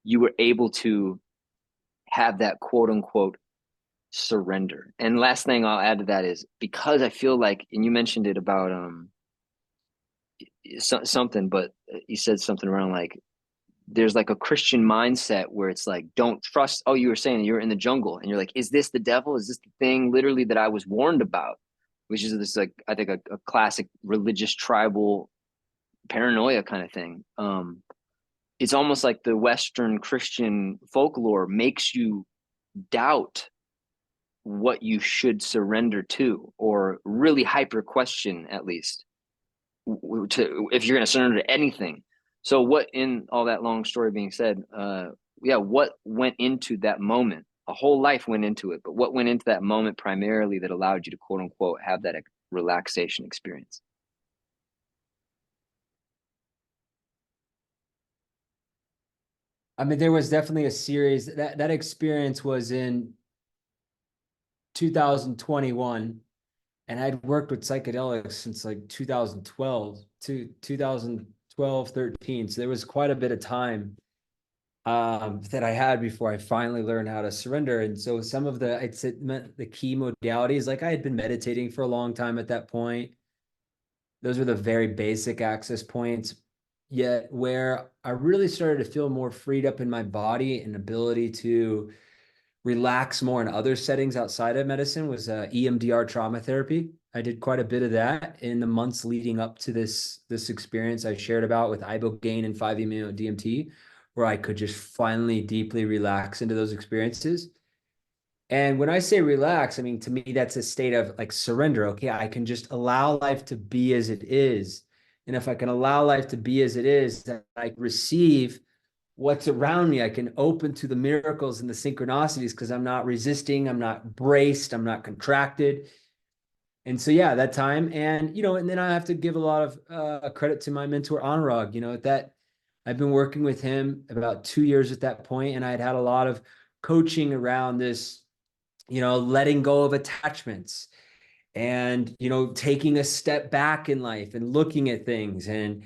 you were able to have that quote unquote surrender? And last thing I'll add to that is, because I feel like, and you mentioned it about something, but you said something around like there's like a Christian mindset where it's like, don't trust. Oh, you were saying you're in the jungle and you're like, is this the devil? Is this the thing literally that I was warned about? Which is this, like, I think a classic religious tribal paranoia kind of thing. It's almost like the Western Christian folklore makes you doubt what you should surrender to, or really hyper question, at least, to if you're going to surrender to anything. So what, in all that long story being said, yeah, what went into that moment? A whole life went into it, but what went into that moment primarily that allowed you to quote unquote have that relaxation experience? I mean, there was definitely a series that experience was in 2021, and I'd worked with psychedelics since like 2012 to 2012, 13. So there was quite a bit of time that I had before I finally learned how to surrender. And so some of I'd say the key modalities, like I had been meditating for a long time at that point. Those were the very basic access points. Yet where I really started to feel more freed up in my body and ability to relax more in other settings outside of medicine was EMDR trauma therapy. I did quite a bit of that in the months leading up to this experience I shared about with ibogaine and 5-MeO DMT, where I could just finally deeply relax into those experiences. And when I say relax, I mean, to me, that's a state of like surrender. Okay, I can just allow life to be as it is. And if I can allow life to be as it is, then I receive what's around me. I can open to the miracles and the synchronicities because I'm not resisting, I'm not braced, I'm not contracted. And so, yeah, that time. And, and then I have to give a lot of credit to my mentor, Anurag, that I've been working with him about 2 years at that point, and I had a lot of coaching around this, letting go of attachments and, taking a step back in life and looking at things. And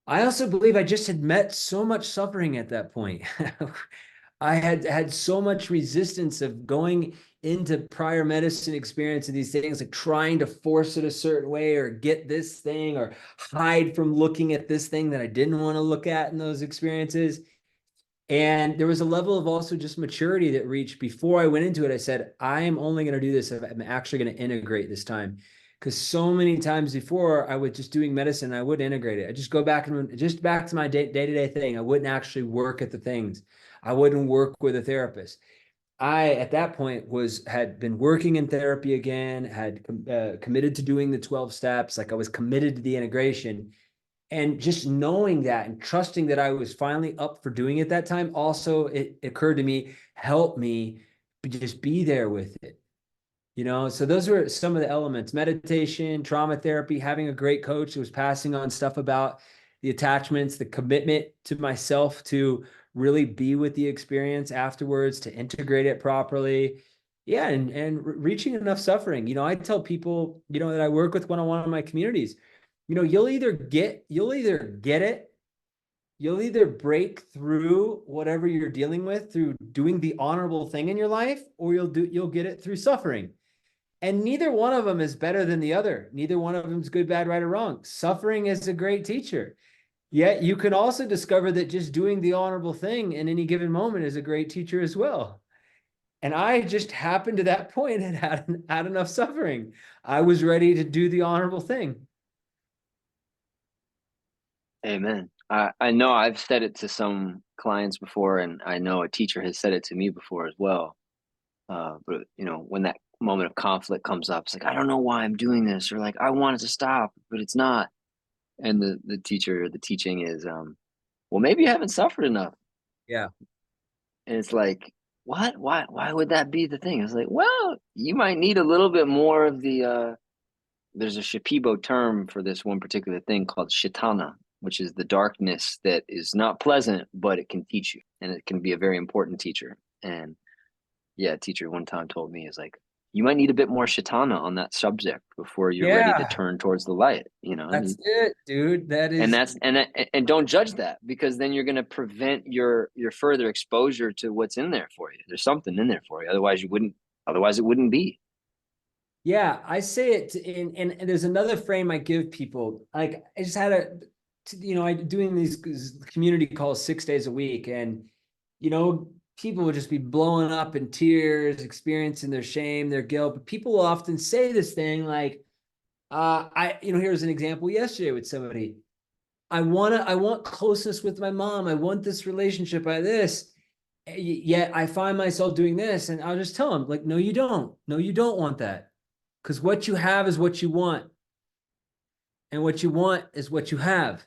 I also believe I just had met so much suffering at that point. I had so much resistance of going into prior medicine experience and these things, like trying to force it a certain way or get this thing or hide from looking at this thing that I didn't want to look at in those experiences. And there was a level of also just maturity that reached before I went into it. I said, I am only going to do this if I'm actually going to integrate this time. Because so many times before I was just doing medicine, I wouldn't integrate it. I just go back and just back to my day-to-day thing. I wouldn't actually work at the things. I wouldn't work with a therapist. I, at that point, had been working in therapy again, had committed to doing the 12 steps. Like I was committed to the integration. And just knowing that and trusting that I was finally up for doing it that time, also it occurred to me, help me just be there with it. So those were some of the elements: meditation, trauma therapy, having a great coach who was passing on stuff about the attachments, the commitment to myself to really be with the experience afterwards, to integrate it properly. Yeah, and reaching enough suffering. I tell people, that I work with one-on-one in my communities, you'll either get it, you'll either break through whatever you're dealing with through doing the honorable thing in your life, or you'll get it through suffering. And neither one of them is better than the other. Neither one of them is good, bad, right, or wrong. Suffering is a great teacher. Yet you can also discover that just doing the honorable thing in any given moment is a great teacher as well. And I just happened to that point and had enough suffering. I was ready to do the honorable thing. Amen. I know I've said it to some clients before, and I know a teacher has said it to me before as well. But when that moment of conflict comes up, it's like, I don't know why I'm doing this, or like I want it to stop, but it's not. And the teacher, the teaching is, well, maybe you haven't suffered enough. Yeah. And it's like, what? Why would that be the thing? It's like, well, you might need a little bit more of the there's a Shipibo term for this one particular thing called shitana, which is the darkness that is not pleasant, but it can teach you, and it can be a very important teacher. And yeah, a teacher one time told me, is like, you might need a bit more shitana on that subject before you're ready to Yeah, turn towards the light, that's it, dude. That and is, and don't judge that, because then you're going to prevent your further exposure to what's in there for you. There's something in there for you. Otherwise it wouldn't be. yeah, I say it and there's another frame I give people. Like I just had I doing these community calls 6 days a week, and people would just be blowing up in tears, experiencing their shame, their guilt. But people will often say this thing like, here's an example yesterday with somebody. I want closeness with my mom. I want this relationship. I this. Yet I find myself doing this, and I'll just tell them like, no, you don't. No, you don't want that, because what you have is what you want, and what you want is what you have.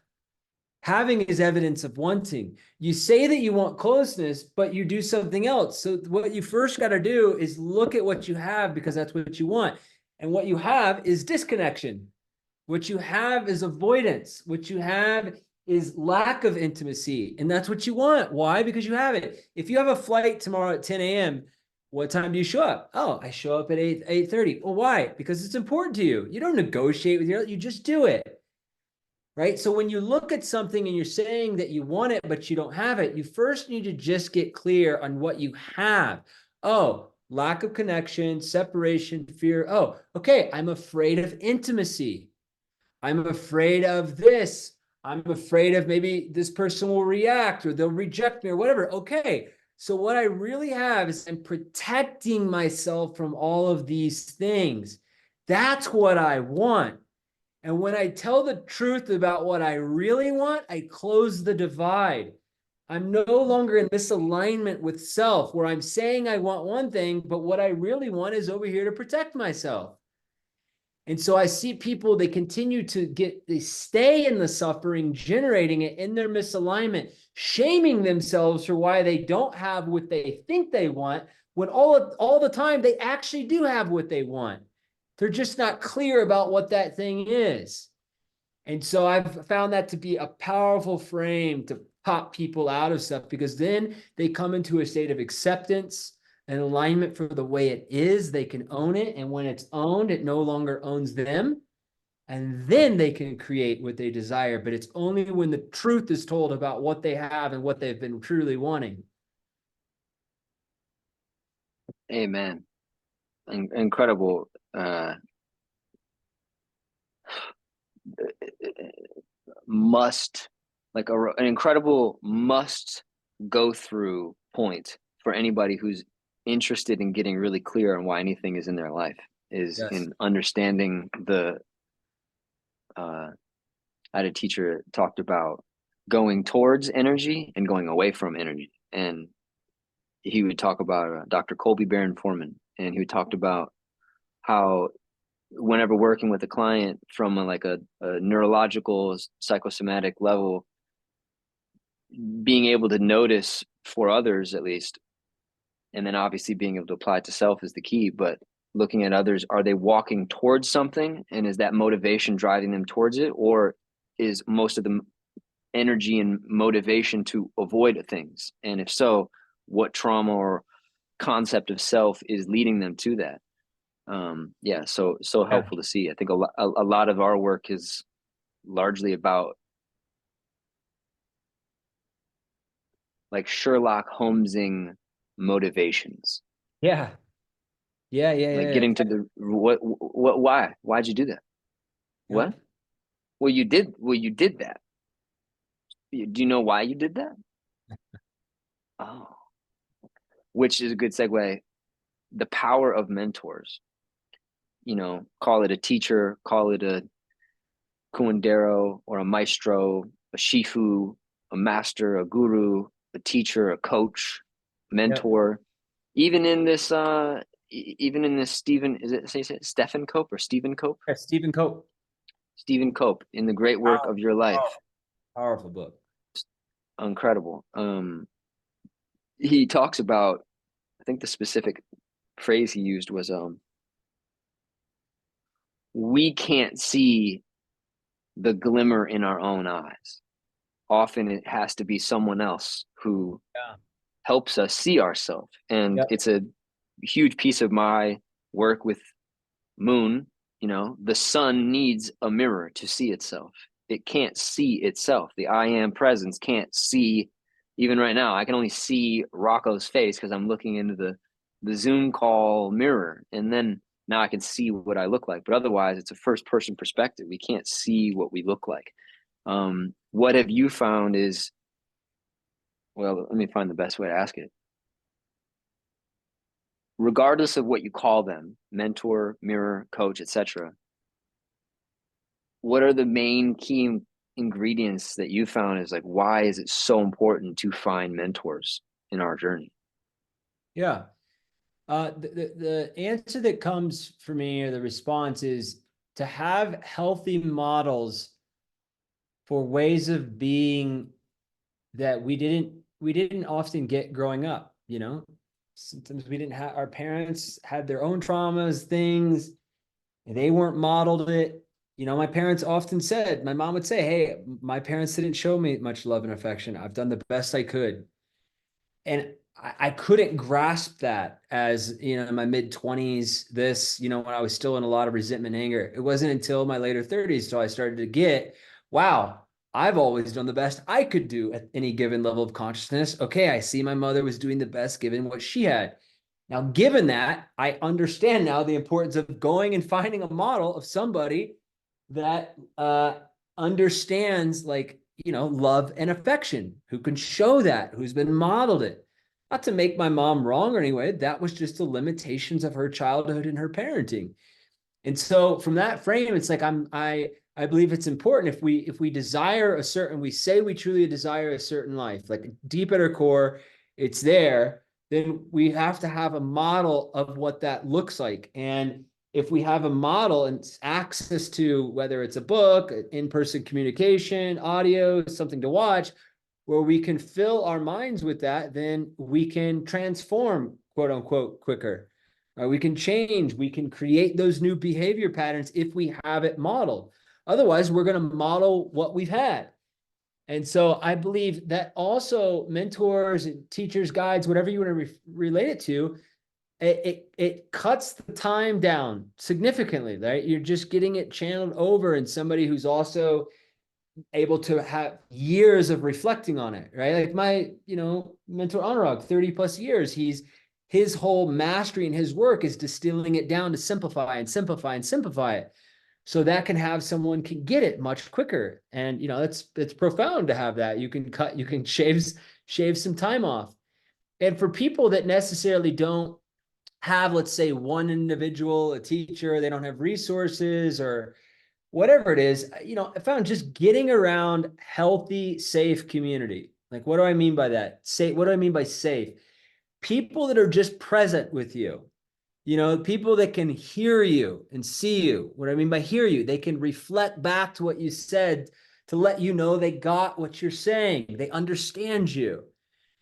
Having is evidence of wanting. You say that you want closeness, but you do something else. So what you first got to do is look at what you have, because that's what you want. And what you have is disconnection. What you have is avoidance. What you have is lack of intimacy. And that's what you want. Why? Because you have it. If you have a flight tomorrow at 10 a.m., what time do you show up? Oh, I show up at 8:30. Well, why? Because it's important to you. You don't negotiate with you just do it. Right? So when you look at something and you're saying that you want it, but you don't have it, you first need to just get clear on what you have. Oh, lack of connection, separation, fear. Oh, okay. I'm afraid of intimacy. I'm afraid of this. I'm afraid of maybe this person will react or they'll reject me or whatever. Okay. So what I really have is I'm protecting myself from all of these things. That's what I want. And when I tell the truth about what I really want, I close the divide. I'm no longer in misalignment with self, where I'm saying I want one thing, but what I really want is over here to protect myself. And so I see people, they stay in the suffering, generating it in their misalignment, shaming themselves for why they don't have what they think they want, when all the time they actually do have what they want. they're just not clear about what that thing is. And so I've found that to be a powerful frame to pop people out of stuff, because then they come into a state of acceptance and alignment for the way it is. They can own it. And when it's owned, it no longer owns them. And then they can create what they desire. But it's only when the truth is told about what they have and what they've been truly wanting. Amen. Incredible. Must, like an incredible must go through point for anybody who's interested in getting really clear on why anything is in their life, is Yes. in understanding the I had a teacher that talked about going towards energy and going away from energy, and he would talk about Dr. Colby Baron Foreman, and he talked about how whenever working with a client from a neurological psychosomatic level, being able to notice for others at least, and then obviously being able to apply it to self is the key, but looking at others, are they walking towards something, and is that motivation driving them towards it, or is most of the energy and motivation to avoid things, and if so, what trauma or concept of self is leading them to that? Yeah, so Yeah. helpful to see. I think a lot of our work is largely about like Sherlock Holmesing motivations, Yeah. Yeah. Yeah. like Yeah. getting to the why'd you do that? Yeah. What? Well, you did that. Do you know why you did that? Oh, which is a good segue. The power of mentors. Call it a teacher, call it a curandero or a maestro, a shifu, a master, a guru, a teacher, a coach, Yep. mentor. Even in this, Stephen, is it say Stephen Cope or Stephen Cope? Yeah, Stephen Cope. Stephen Cope in the great work of your life. Powerful book. Incredible. He talks about, I think the specific phrase he used was, we can't see the glimmer in our own eyes. Often it has to be someone else who Yeah. helps us see ourselves. And Yep. it's a huge piece of my work with Moon. The sun needs a mirror to see itself. It can't see itself. The I am presence can't see. Even right now, I can only see Rocco's face because I'm looking into the Zoom call mirror, and then now I can see what I look like. But otherwise, it's a first person perspective. We can't see what we look like. What have you found is, well, let me find the best way to ask it. Regardless of what you call them, mentor, mirror, coach, etc., what are the main key ingredients that you found is like, why is it so important to find mentors in our journey? Yeah. The answer that comes for me, or the response, is to have healthy models for ways of being that we didn't often get growing up. Sometimes we didn't have, our parents had their own traumas, things, and they weren't modeled it. My parents often said, my mom would say, hey, my parents didn't show me much love and affection. I've done the best I could. And I couldn't grasp that as, in my mid-20s, when I was still in a lot of resentment and anger. It wasn't until my later 30s till I started to get, wow, I've always done the best I could do at any given level of consciousness. Okay, I see my mother was doing the best given what she had. Now, given that, I understand now the importance of going and finding a model of somebody that understands, like, love and affection, who can show that, who's been modeled it. Not to make my mom wrong or anyway, that was just the limitations of her childhood and her parenting. And so from that frame, it's like I believe it's important, if we desire a certain, we say we truly desire a certain life, like deep at our core, it's there, then we have to have a model of what that looks like. And if we have a model and access to, whether it's a book, in-person communication, audio, something to watch, where we can fill our minds with that, then we can transform, quote unquote, quicker. right? We can change, we can create those new behavior patterns if we have it modeled. Otherwise, we're going to model what we've had. And so I believe that also mentors, teachers, guides, whatever you want to relate it to, it cuts the time down significantly, right? You're just getting it channeled over in somebody who's also able to have years of reflecting on it, right? Like my, mentor Anurag, 30 plus years, his whole mastery in his work is distilling it down to simplify and simplify and simplify it. So that can have someone can get it much quicker. And it's profound to have that. You can shave some time off. And for people that necessarily don't have, let's say, one individual, a teacher, they don't have resources or whatever it is, I found just getting around healthy, safe community. Like, what do I mean by that? What do I mean by safe? People that are just present with you, people that can hear you and see you. What I mean by hear you, they can reflect back to what you said to let you know they got what you're saying. They understand you,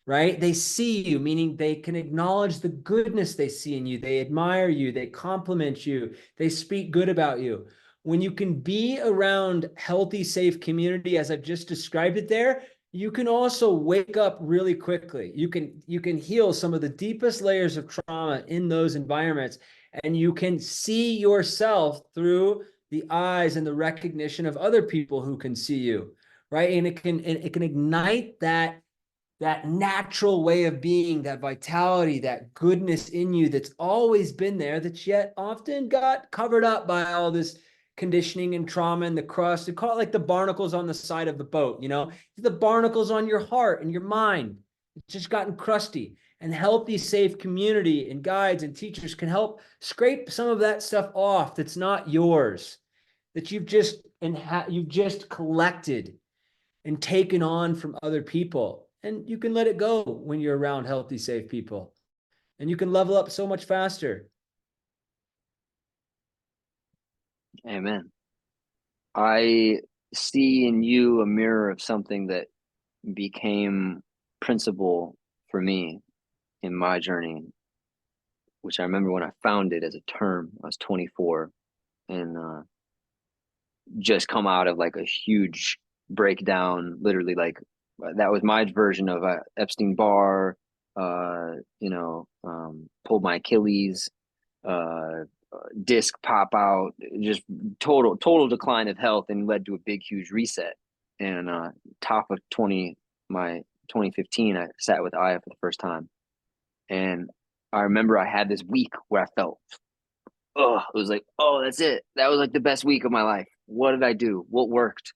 right? They see you, meaning they can acknowledge the goodness they see in you. They admire you. They compliment you. They speak good about you. When you can be around healthy, safe community, as I've just described it there, you can also wake up really quickly. You can heal some of the deepest layers of trauma in those environments, and you can see yourself through the eyes and the recognition of other people who can see you, right? And it can ignite that natural way of being, that vitality, that goodness in you that's always been there, that's yet often got covered up by all this conditioning and trauma and the crust. They call it like the barnacles on the side of the boat, the barnacles on your heart and your mind. It's just gotten crusty. And healthy, safe community and guides and teachers can help scrape some of that stuff off that's not yours, that you've just collected and taken on from other people. And you can let it go when you're around healthy, safe people. And you can level up so much faster. Amen. I see in you a mirror of something that became principle for me in my journey, which I remember when I found it as a term. I was 24 and just come out of like a huge breakdown, literally like that was my version of Epstein Barr, pulled my Achilles, disc pop out, just total decline of health, and led to a big huge reset. And top of 2015, I sat with Aya for the first time, and I remember I had this week where I felt, it was like, that's it. That was like the best week of my life. What did I do? What worked?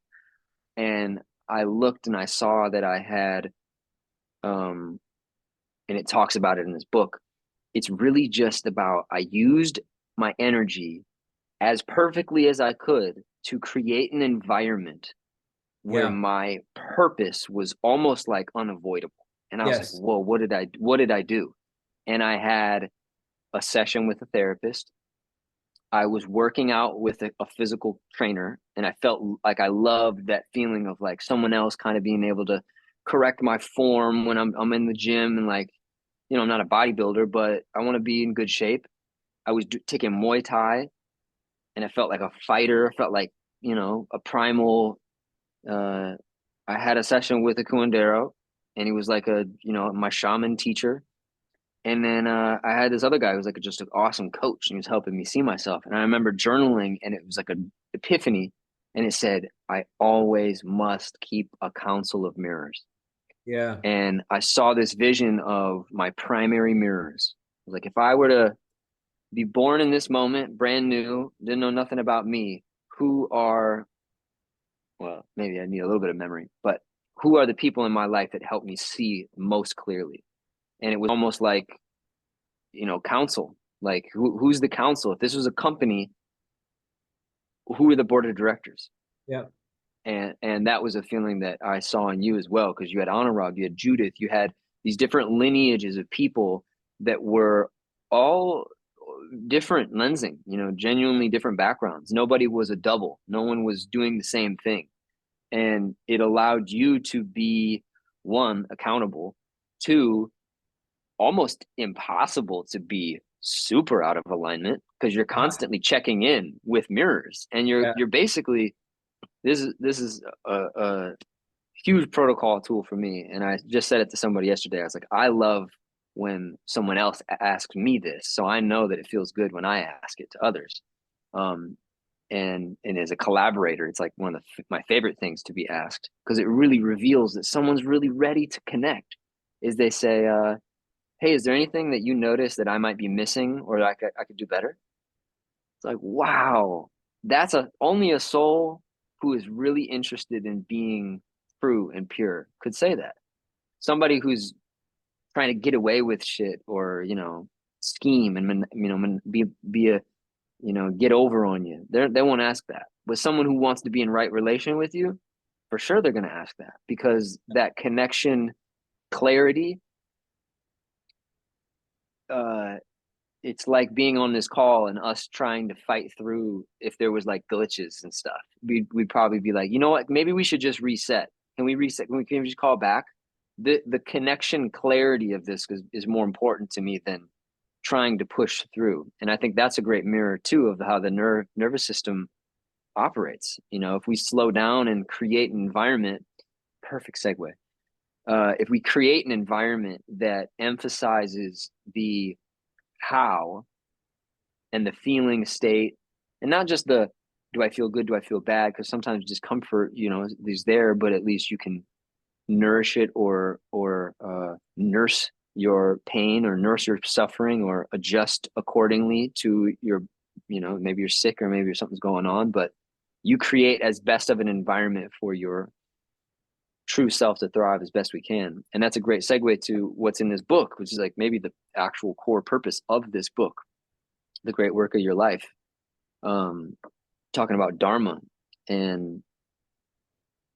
And I looked and I saw that I had, and it talks about it in this book. It's really just about I used my energy as perfectly as I could to create an environment where Yeah. my purpose was almost like unavoidable. And I was like, Yes. whoa, what did I do? And I had a session with a therapist. I was working out with a physical trainer, and I felt like I loved that feeling of like someone else kind of being able to correct my form when I'm in the gym, and like, I'm not a bodybuilder, but I want to be in good shape. I was taking Muay Thai, and I felt like a fighter. I felt like, a primal. Uh, I had a session with a curandero, and he was like my shaman teacher. And then I had this other guy who was like just an awesome coach, and he was helping me see myself. And I remember journaling, and it was like an epiphany. And it said, I always must keep a council of mirrors. Yeah. And I saw this vision of my primary mirrors. I was like, if I were to be born in this moment, brand new, didn't know nothing about me, who are, well, maybe I need a little bit of memory, but who are the people in my life that help me see most clearly? And it was almost like, council. Like who's the council? If this was a company, who are the board of directors? Yeah. And that was a feeling that I saw in you as well, because you had Anurag, you had Judith, you had these different lineages of people that were all different lensing, genuinely different backgrounds. Nobody was a double. No one was doing the same thing. And it allowed you to be, one, accountable, two, almost impossible to be super out of alignment because you're constantly checking in with mirrors, and Yeah. you're basically, this is a huge protocol tool for me. And I just said it to somebody yesterday. I was like, I love when someone else asks me this, so I know that it feels good when I ask it to others. Um, and as a collaborator, it's like one of my favorite things to be asked, because it really reveals that someone's really ready to connect. Is they say, "Hey, is there anything that you notice that I might be missing, or that I could do better?" It's like, wow, that's only a soul who is really interested in being true and pure could say that. Somebody who's trying to get away with shit, or scheme and be a get over on you, they won't ask that. But someone who wants to be in right relation with you, for sure they're going to ask that, because that connection, clarity, uh it's like being on this call and us trying to fight through. If there was like glitches and stuff, we'd probably be like, you know what, maybe we should just reset. Can we reset? Can we just call back? The connection clarity of this is more important to me than trying to push through. And I think that's a great mirror too of how the nervous system operates. If we slow down and create an environment, perfect segue. If we create an environment that emphasizes the how and the feeling state, and not just the do I feel good, do I feel bad, because sometimes discomfort is there, but at least you can nourish it, or nurse your pain, or nurse your suffering, or adjust accordingly to your, maybe you're sick, or maybe something's going on, but you create as best of an environment for your true self to thrive as best we can. And that's a great segue to what's in this book, which is like maybe the actual core purpose of this book, the great work of your life. Talking about dharma, and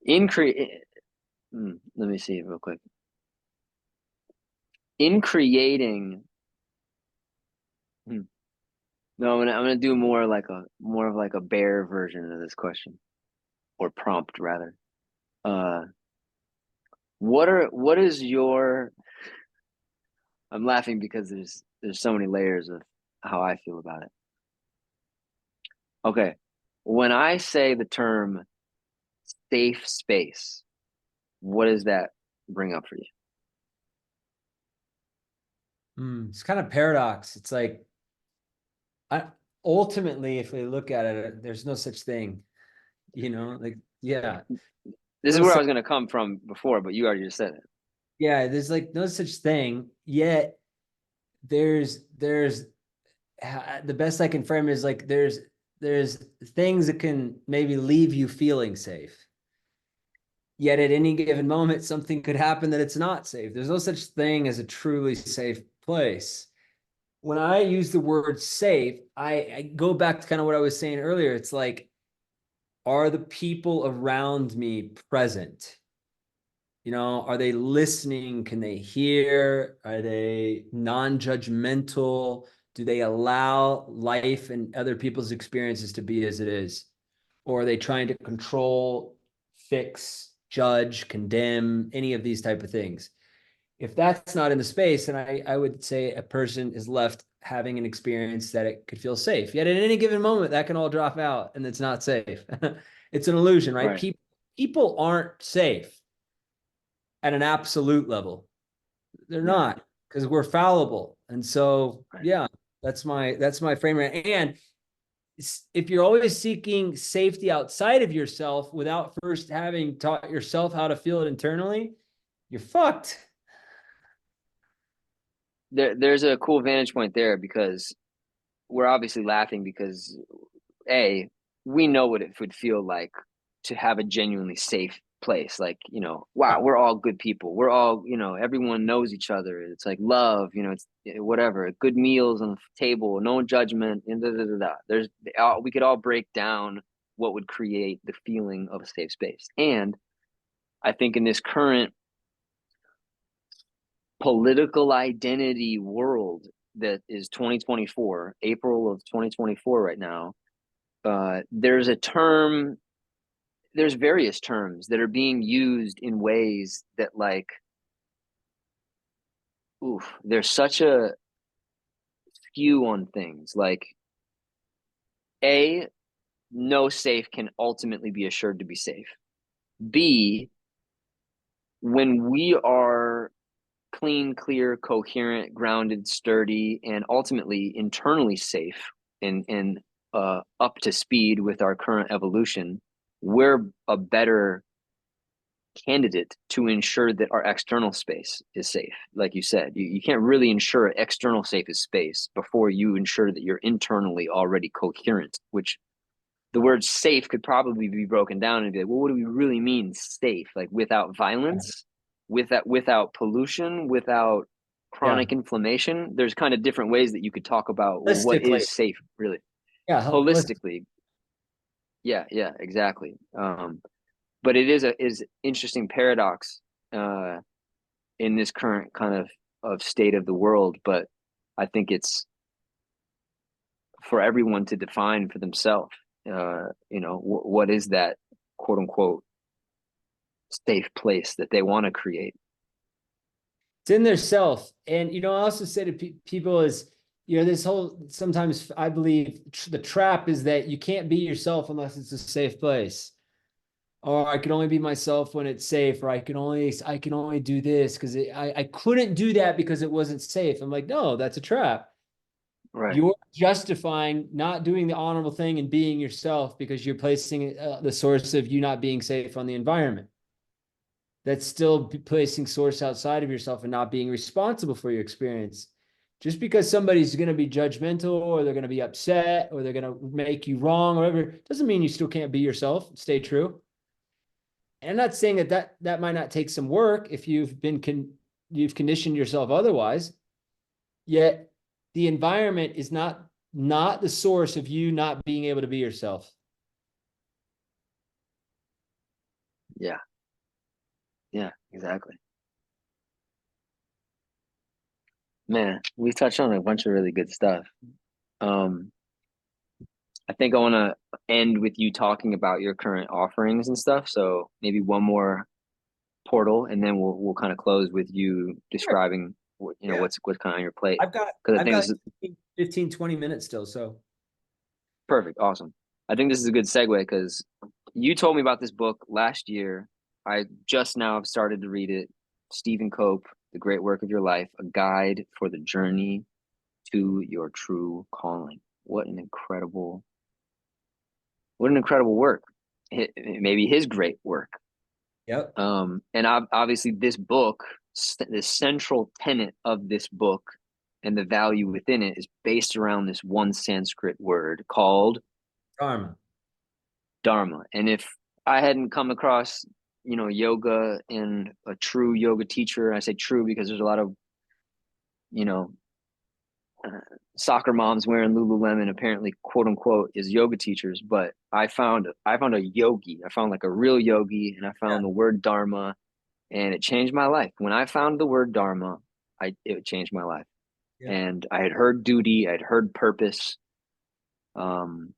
in create let me see real quick. In creating, no, I'm gonna do more of like a bear version of this question, or prompt rather. Uh, what is your? I'm laughing because there's so many layers of how I feel about it. Okay, when I say the term safe space, what does that bring up for you? It's kind of paradox. It's like, I ultimately, if we look at it, there's no such thing, like, yeah, This is no where I such, was gonna come from before, but you already just said it. yeah, there's like no such thing. Yet there's the best I can frame it is like there's things that can maybe leave you feeling safe. Yet at any given moment, something could happen that it's not safe. There's no such thing as a truly safe place. When I use the word safe, I go back to kind of what I was saying earlier. It's like, are the people around me present? Are they listening? Can they hear? Are they non-judgmental? Do they allow life and other people's experiences to be as it is? Or are they trying to control, fix, judge, condemn, any of these type of things? If that's not in the space, then I would say a person is left having an experience that it could feel safe. Yet at any given moment, that can all drop out and it's not safe. It's an illusion, right? Right. People aren't safe at an absolute level. They're Yeah. not, because we're fallible. And so, Right. yeah, that's my frame. And if you're always seeking safety outside of yourself without first having taught yourself how to feel it internally, you're fucked. There's a cool vantage point there, because we're obviously laughing because a we know what it would feel like to have a genuinely safe place. Like, Yeah. wow, we're all good people. We're all, everyone knows each other. It's like love, it's whatever, good meals on the table, no judgment, and da, da, da, da. We could all break down what would create the feeling of a safe space. And I think in this current political identity world that is 2024, April of 2024 right now, there's various terms that are being used in ways that, like, oof, there's such a skew on things. Like, A, no safe can ultimately be assured to be safe. B, when we are clean, clear, coherent, grounded, sturdy, and ultimately internally safe and up to speed with our current evolution, we're a better candidate to ensure that our external space is safe. Like you said, you can't really ensure external safe is space before you ensure that you're internally already coherent, which the word safe could probably be broken down and be like, well, what do we really mean safe? Like without violence, without pollution, without Yeah. chronic inflammation. There's kind of different ways that you could talk about, well, what Holistically. is safe really Yeah. holistically. Yeah, yeah, exactly. But it is interesting paradox uh, in this current kind of state of the world. But I think it's for everyone to define for themselves. What is that quote unquote safe place that they want to create? It's in their self. And, I also say to people is, this whole, sometimes I believe the trap is that you can't be yourself unless it's a safe place. Or I can only be myself when it's safe, or I can only do this because I couldn't do that because it wasn't safe. I'm like, no, that's a trap. Right. You're justifying not doing the honorable thing and being yourself because you're placing the source of you not being safe on the environment. That's still placing source outside of yourself and not being responsible for your experience. Just because somebody's going to be judgmental or they're going to be upset or they're going to make you wrong or whatever doesn't mean you still can't be yourself. Stay true. And I'm not saying that might not take some work if you've conditioned yourself otherwise. Yet the environment is not the source of you not being able to be yourself. Yeah. Yeah. Exactly. Man, we touched on a bunch of really good stuff. Um, I think I want to end with you talking about your current offerings and stuff. So maybe one more portal, and then we'll kind of close with you Sure. describing Yeah. what's kind of on your plate. I've got Because I I've think got this is 15, 20 minutes still. So perfect, awesome. I think this is a good segue because you told me about this book last year. I just now have started to read it. Stephen Cope, The Great Work of Your Life, a guide for the journey to your true calling. What an incredible work. Maybe his great work. yep. And obviously, this book, the central tenet of this book, and the value within it is based around this one Sanskrit word called Karma. dharma. And if I hadn't come across, yoga and a true yoga teacher, I say true because there's a lot of, you know, uh, soccer moms wearing Lululemon apparently quote unquote is yoga teachers, but I found a yogi. I found like a real yogi, and I Yeah. found the word dharma, and it changed my life. When I found the word dharma, it changed my life. Yeah. And I had heard duty, I'd heard purpose, um,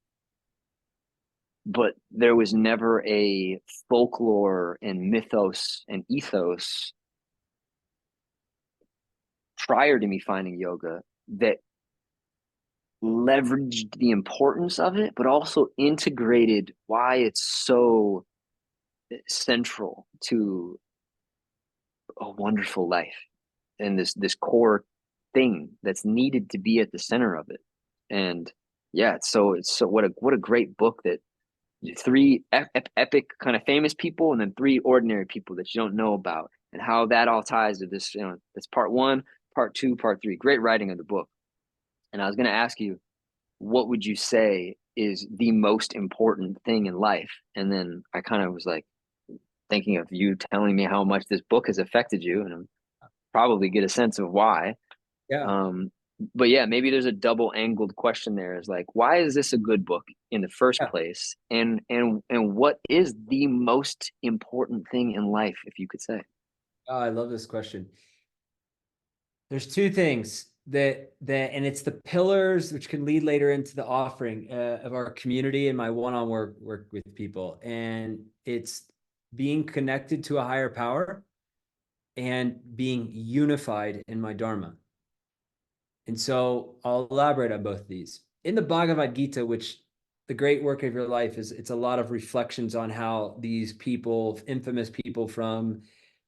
but there was never a folklore and mythos and ethos prior to me finding yoga that leveraged the importance of it, but also integrated why it's so central to a wonderful life and this core thing that's needed to be at the center of it. And yeah, it's so what a great book that three epic kind of famous people and then three ordinary people that you don't know about, and how that all ties to this. That's part one, part two, part three. Great writing of the book. And I was going to ask you, what would you say is the most important thing in life? And then I kind of was like thinking of you telling me how much this book has affected you, and I'm probably get a sense of why. Yeah. Um, but yeah, maybe there's a double angled question there. Is like, why is this a good book in the first Yeah. place? And what is the most important thing in life, if you could say? Oh, I love this question. There's two things and it's the pillars which can lead later into the offering of our community and my one-on work with people. And it's being connected to a higher power and being unified in my dharma. And so I'll elaborate on both of these. In the Bhagavad Gita, which the great work of your life is, it's a lot of reflections on how these people, infamous people from,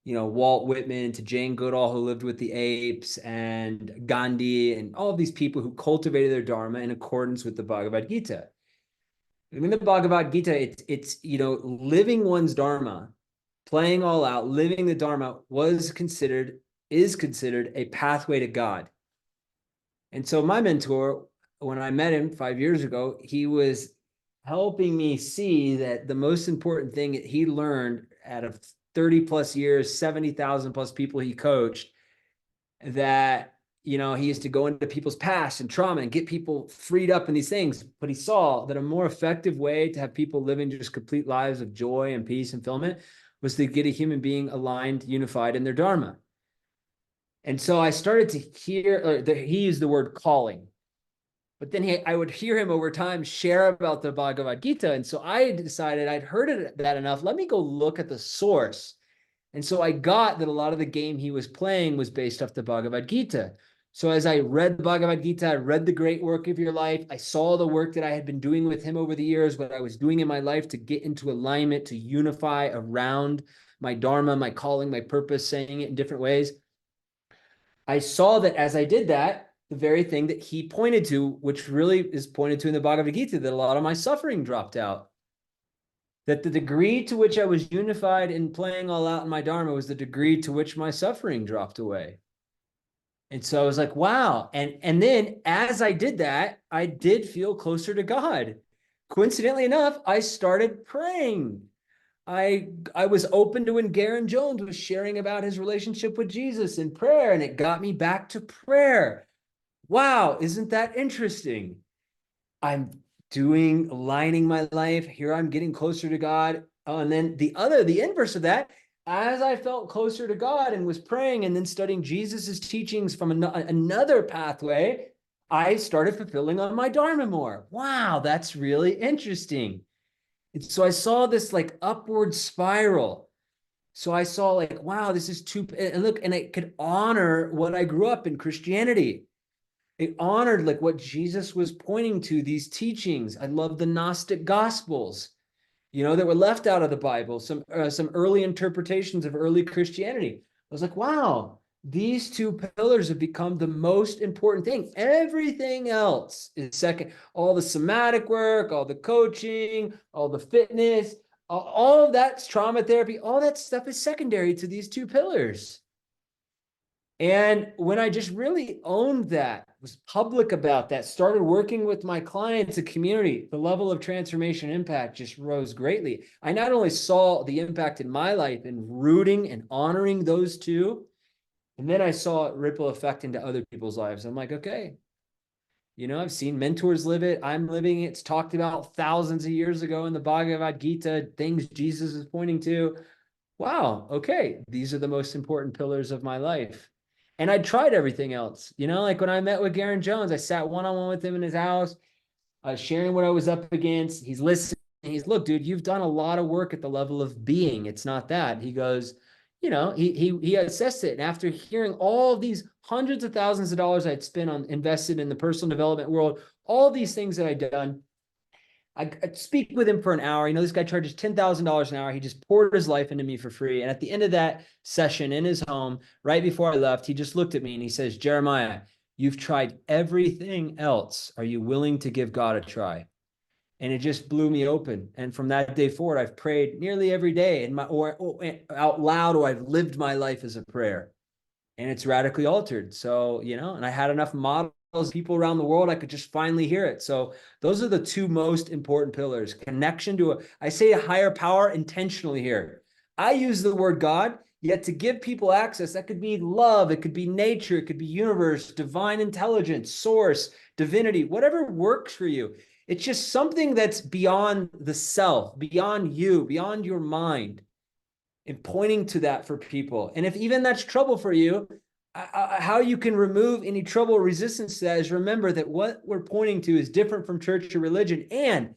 Walt Whitman to Jane Goodall, who lived with the apes, and Gandhi, and all of these people who cultivated their dharma in accordance with the Bhagavad Gita. In the Bhagavad Gita, it's living one's dharma, playing all out, living the dharma is considered a pathway to God. And so my mentor, when I met him 5 years ago, he was helping me see that the most important thing that he learned out of 30 plus years, 70,000 plus people he coached, that, he used to go into people's past and trauma and get people freed up in these things. But he saw that a more effective way to have people living just complete lives of joy and peace and fulfillment was to get a human being aligned, unified in their dharma. And so I started to hear, he used the word calling, but then I would hear him over time share about the Bhagavad Gita. And so I decided I'd heard that enough. Let me go look at the source. And so I got that a lot of the game he was playing was based off the Bhagavad Gita. So as I read the Bhagavad Gita, I read the great work of your life. I saw the work that I had been doing with him over the years, what I was doing in my life to get into alignment, to unify around my dharma, my calling, my purpose, saying it in different ways. I saw that as I did that, the very thing that he pointed to, which really is pointed to in the Bhagavad Gita, that a lot of my suffering dropped out. That the degree to which I was unified in playing all out in my dharma was the degree to which my suffering dropped away. And so I was like, wow. And then as I did that, I did feel closer to God. Coincidentally enough, I started praying. I was open to when Garen Jones was sharing about his relationship with Jesus in prayer, and it got me back to prayer. Wow, isn't that interesting? I'm aligning my life. Here I'm getting closer to God. Oh, and then the inverse of that, as I felt closer to God and was praying and then studying Jesus's teachings from another pathway, I started fulfilling on my dharma more. Wow, that's really interesting. And so I saw this like upward spiral. So I saw like, wow, this is and look, and it could honor what I grew up in Christianity. It honored like what Jesus was pointing to, these teachings. I love the Gnostic Gospels, that were left out of the Bible, some early interpretations of early Christianity. I was like, wow, these two pillars have become the most important thing. Everything else is second. All the somatic work, all the coaching, all the fitness, all of that's trauma therapy, all that stuff is secondary to these two pillars. And when I just really owned that, was public about that, started working with my clients and community, the level of transformation impact just rose greatly. I not only saw the impact in my life in rooting and honoring those two, and then I saw it ripple effect into other people's lives. I'm like, okay, I've seen mentors live it. I'm living it. It's talked about thousands of years ago in the Bhagavad Gita, things Jesus is pointing to. Wow, okay, these are the most important pillars of my life. And I tried everything else. Like when I met with Garen Jones, I sat one-on-one with him in his house, sharing what I was up against. He's listening. Look, dude, you've done a lot of work at the level of being. It's not that. He goes, he assessed it. And after hearing all of these hundreds of thousands of dollars I'd invested in the personal development world, all these things that I'd done, I'd speak with him for an hour. This guy charges $10,000 an hour. He just poured his life into me for free. And at the end of that session in his home, right before I left, he just looked at me and he says, Jeremiah, you've tried everything else. Are you willing to give God a try? And it just blew me open. And from that day forward, I've prayed nearly every day or out loud, or I've lived my life as a prayer. And it's radically altered. So, and I had enough models, people around the world, I could just finally hear it. So those are the two most important pillars. Connection to I say a higher power intentionally here. I use the word God, yet to give people access, that could be love, it could be nature, it could be universe, divine intelligence, source, divinity, whatever works for you. It's just something that's beyond the self, beyond you, beyond your mind, and pointing to that for people. And if even that's trouble for you, how you can remove any trouble or resistance to that is remember that what we're pointing to is different from church or religion. And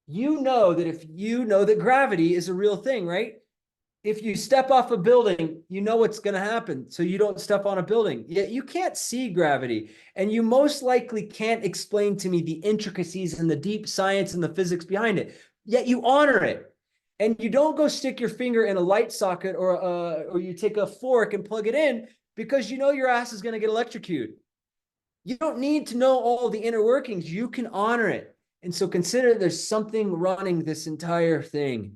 that if you know that gravity is a real thing, right? if you step off a building, you know what's going to happen. So you don't step on a building. Yet you can't see gravity. And you most likely can't explain to me the intricacies and the deep science and the physics behind it. Yet you honor it. And you don't go stick your finger in a light socket or you take a fork and plug it in because you know your ass is going to get electrocuted. You don't need to know all the inner workings. You can honor it. And so consider there's something running this entire thing.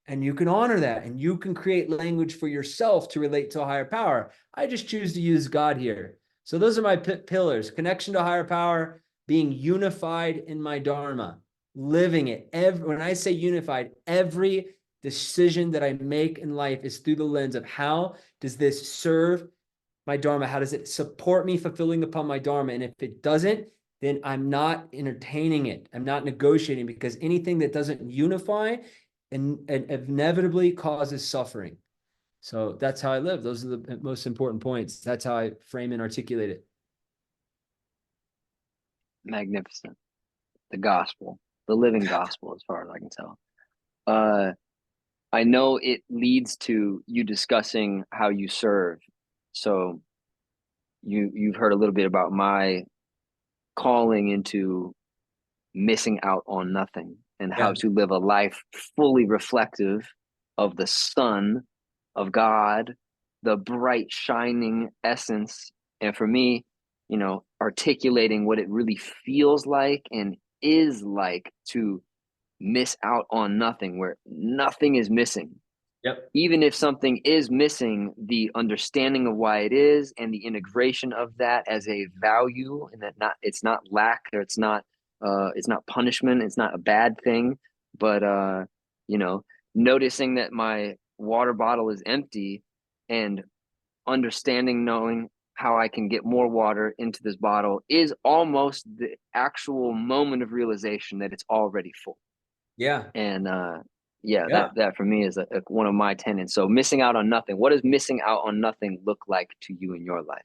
And you can honor that. And you can create language for yourself to relate to a higher power. I just choose to use God here. So those are my pillars: connection to a higher power, being unified in my Dharma, living it. When I say unified, every decision that I make in life is through the lens of how does this serve my Dharma? How does it support me fulfilling upon my Dharma? And if it doesn't, then I'm not entertaining it. I'm not negotiating, because anything that doesn't unify and inevitably causes suffering. So that's how I live. Those are the most important points. That's how I frame and articulate it. Magnificent. The gospel, the living gospel, as far as I can tell. Uh, I know it leads to you discussing how you serve. So you've heard a little bit about my calling into missing out on nothing and how Yeah. to live a life fully reflective of the Son of God, the bright, shining essence. And for me, articulating what it really feels like and is like to miss out on nothing, where nothing is missing. Yep. Even if something is missing, the understanding of why it is and the integration of that as a value, and that it's not lack, or it's not punishment, it's not a bad thing, but you know noticing that my water bottle is empty and understanding, knowing how I can get more water into this bottle is almost the actual moment of realization that it's already full. Yeah. And yeah, Yeah. that for me is one of my tenets. So missing out on nothing. What does missing out on nothing look like to you in your life?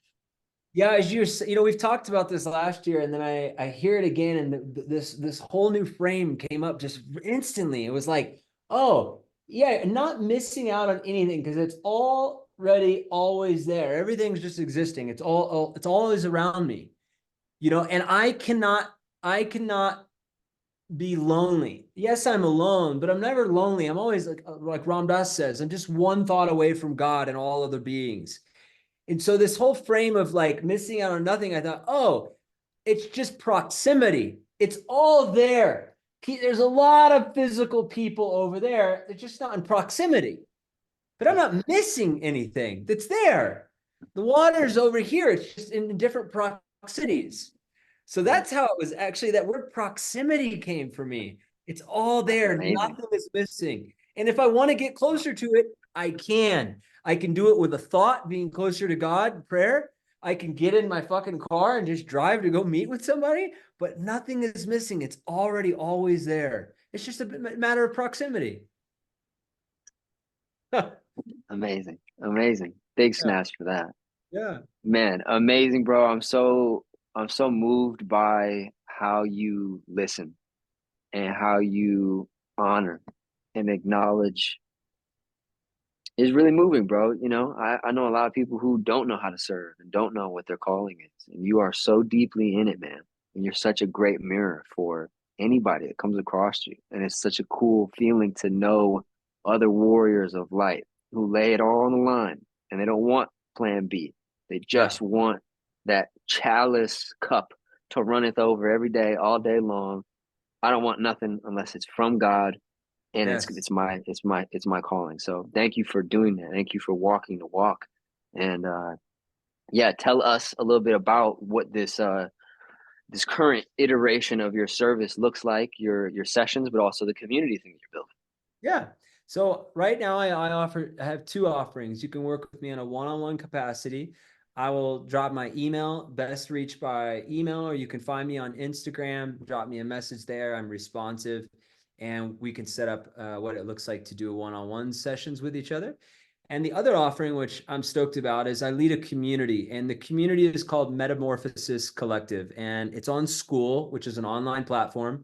Yeah, as we've talked about this last year, and then I hear it again, and this whole new frame came up just instantly. It was like, oh yeah, not missing out on anything because it's already always there. Everything's just existing. It's always around me, and I cannot be lonely. Yes, I'm alone, but I'm never lonely. I'm always like Ram Dass says, I'm just one thought away from God and all other beings. And so this whole frame of like missing out on nothing, I thought, oh, it's just proximity. It's all there. There's a lot of physical people over there. They're just not in proximity. But I'm not missing anything that's there. The water's over here. It's just in different proximities. So that's how it was actually, that word proximity came for me. It's all That's there. amazing. Nothing is missing. And if I want to get closer to it, I can. I can do it with a thought, being closer to God, prayer. I can get in my fucking car and just drive to go meet with somebody, but nothing is missing. It's already always there. It's just a matter of proximity. Amazing. Amazing. Big Yeah. snaps for that. Yeah. Man, amazing, bro. I'm so moved by how you listen and how you honor and acknowledge. Is really moving, bro. I know a lot of people who don't know how to serve and don't know what their calling is. And you are so deeply in it, man. And you're such a great mirror for anybody that comes across you. And it's such a cool feeling to know other warriors of light who lay it all on the line, and they don't want plan B. They Yeah. just want that chalice cup to runneth over every day, all day long. I don't want nothing unless it's from God, and it's Yes. it's my it's my it's my calling. So thank you for doing that. Thank you for walking the walk. And yeah, tell us a little bit about what this current iteration of your service looks like, your sessions, but also the community thing that you're building. Yeah. So right now I have two offerings. You can work with me on a one-on-one capacity. I will drop my email, best reach by email, or you can find me on Instagram, drop me a message there. I'm responsive, and we can set up what it looks like to do one-on-one sessions with each other. And the other offering, which I'm stoked about, is I lead a community, and the community is called Metamorphosis Collective, and it's on School, which is an online platform.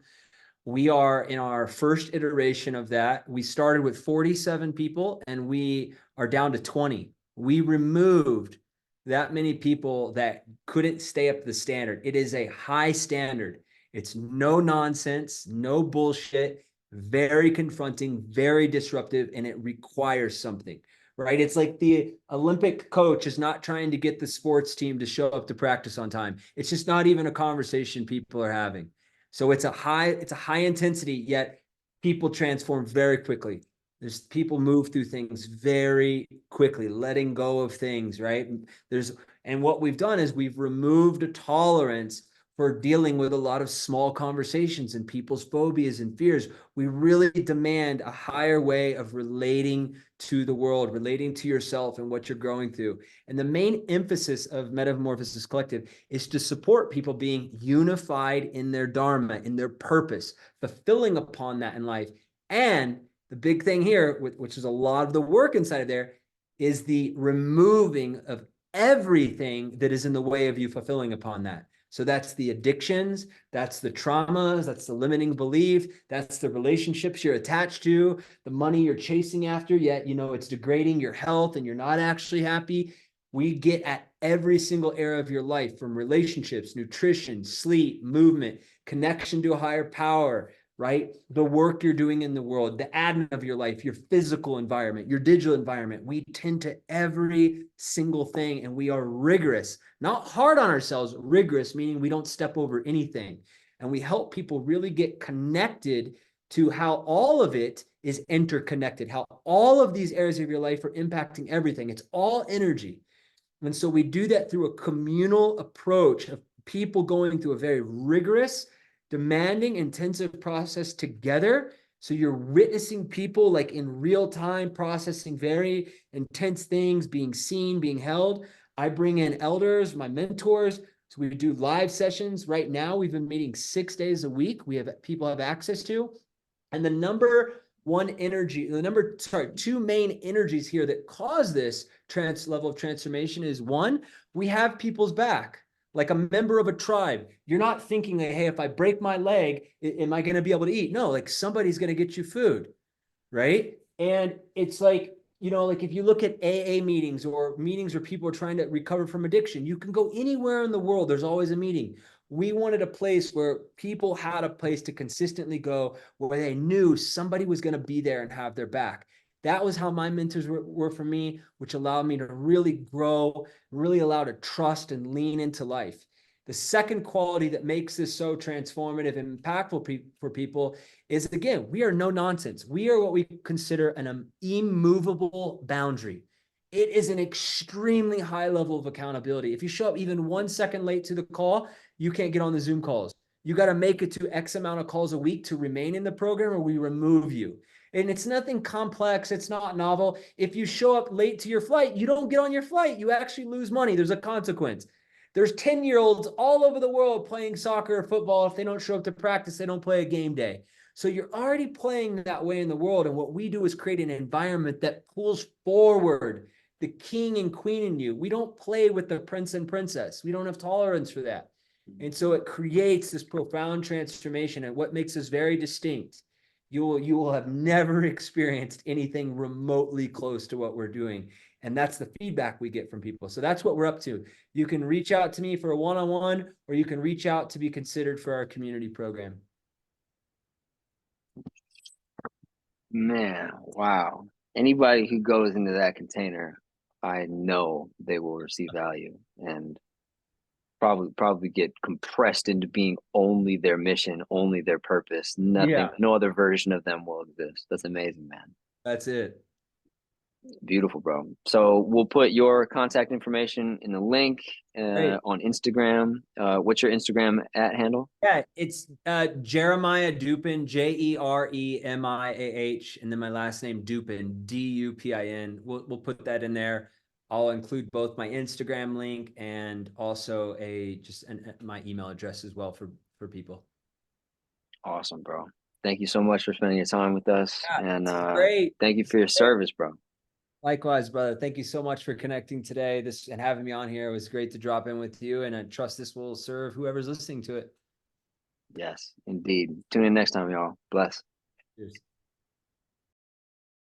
We are in our first iteration of that. We started with 47 people and we are down to 20. We removed that many people that couldn't stay up to the standard. It is a high standard. It's no nonsense, no bullshit, very confronting, very disruptive, and it requires something, right? It's like the Olympic coach is not trying to get the sports team to show up to practice on time. It's just not even a conversation people are having. So it's a high intensity, yet people transform very quickly. There's people move through things very quickly, letting go of things, right? And what we've done is we've removed a tolerance for dealing with a lot of small conversations and people's phobias and fears. We really demand a higher way of relating to the world, relating to yourself and what you're growing through. And the main emphasis of Metamorphosis Collective is to support people being unified in their dharma, in their purpose, fulfilling upon that in life. And the big thing here, which is a lot of the work inside of there, is the removing of everything that is in the way of you fulfilling upon that. So that's the addictions, that's the traumas, that's the limiting belief, that's the relationships you're attached to, the money you're chasing after, yet it's degrading your health and you're not actually happy. We get at every single area of your life, from relationships, nutrition, sleep, movement, connection to a higher power, right? The work you're doing in the world, the admin of your life, your physical environment, your digital environment. We tend to every single thing, and we are rigorous, not hard on ourselves, rigorous, meaning we don't step over anything. And we help people really get connected to how all of it is interconnected, how all of these areas of your life are impacting everything. It's all energy. And so we do that through a communal approach of people going through a very rigorous, demanding, intensive process together. So you're witnessing people like in real time processing very intense things, being seen, being held. I bring in elders, my mentors. So we do live sessions. Right now, we've been meeting 6 days a week. We have people have access to. And two main energies here that cause this level of transformation is one, we have people's back. Like a member of a tribe, you're not thinking that, hey, if I break my leg, am I going to be able to eat? No, like somebody's going to get you food, right? And it's like, like if you look at AA meetings or meetings where people are trying to recover from addiction, you can go anywhere in the world. There's always a meeting. We wanted a place where people had a place to consistently go, where they knew somebody was going to be there and have their back. That was how my mentors were for me, which allowed me to really grow, really allow to trust and lean into life. The second quality that makes this so transformative and impactful for people is, again, we are no nonsense. We are what we consider an immovable boundary. It is an extremely high level of accountability. If you show up even 1 second late to the call, you can't get on the Zoom calls. You got to make it to X amount of calls a week to remain in the program, or we remove you. And it's nothing complex. It's not novel. If you show up late to your flight, you don't get on your flight. You actually lose money. There's a consequence. There's 10-year-olds all over the world playing soccer or football. If they don't show up to practice, they don't play a game day. So you're already playing that way in the world. And what we do is create an environment that pulls forward the king and queen in you. We don't play with the prince and princess. We don't have tolerance for that. And so it creates this profound transformation. And what makes us very distinct, you will have never experienced anything remotely close to what we're doing. And that's the feedback we get from people. So that's what we're up to. You can reach out to me for a one-on-one, or you can reach out to be considered for our community program. Man, wow. Anybody who goes into that container, I know they will receive value and probably get compressed into being only their mission, only their purpose. Nothing, no other version of them will exist. That's amazing, man. That's it. Beautiful, bro. So we'll put your contact information in the link on Instagram. What's your Instagram handle? Yeah, it's Jeremiah Dupin, Jeremiah, and then my last name Dupin, Dupin. We'll put that in there. I'll include both my Instagram link and also my email address as well for people. Awesome, bro. Thank you so much for spending your time with us, and great. thank you for your service, bro. Likewise, brother. Thank you so much for connecting today and having me on here. It was great to drop in with you, and I trust this will serve whoever's listening to it. Yes, indeed. Tune in next time, y'all. Bless. Cheers.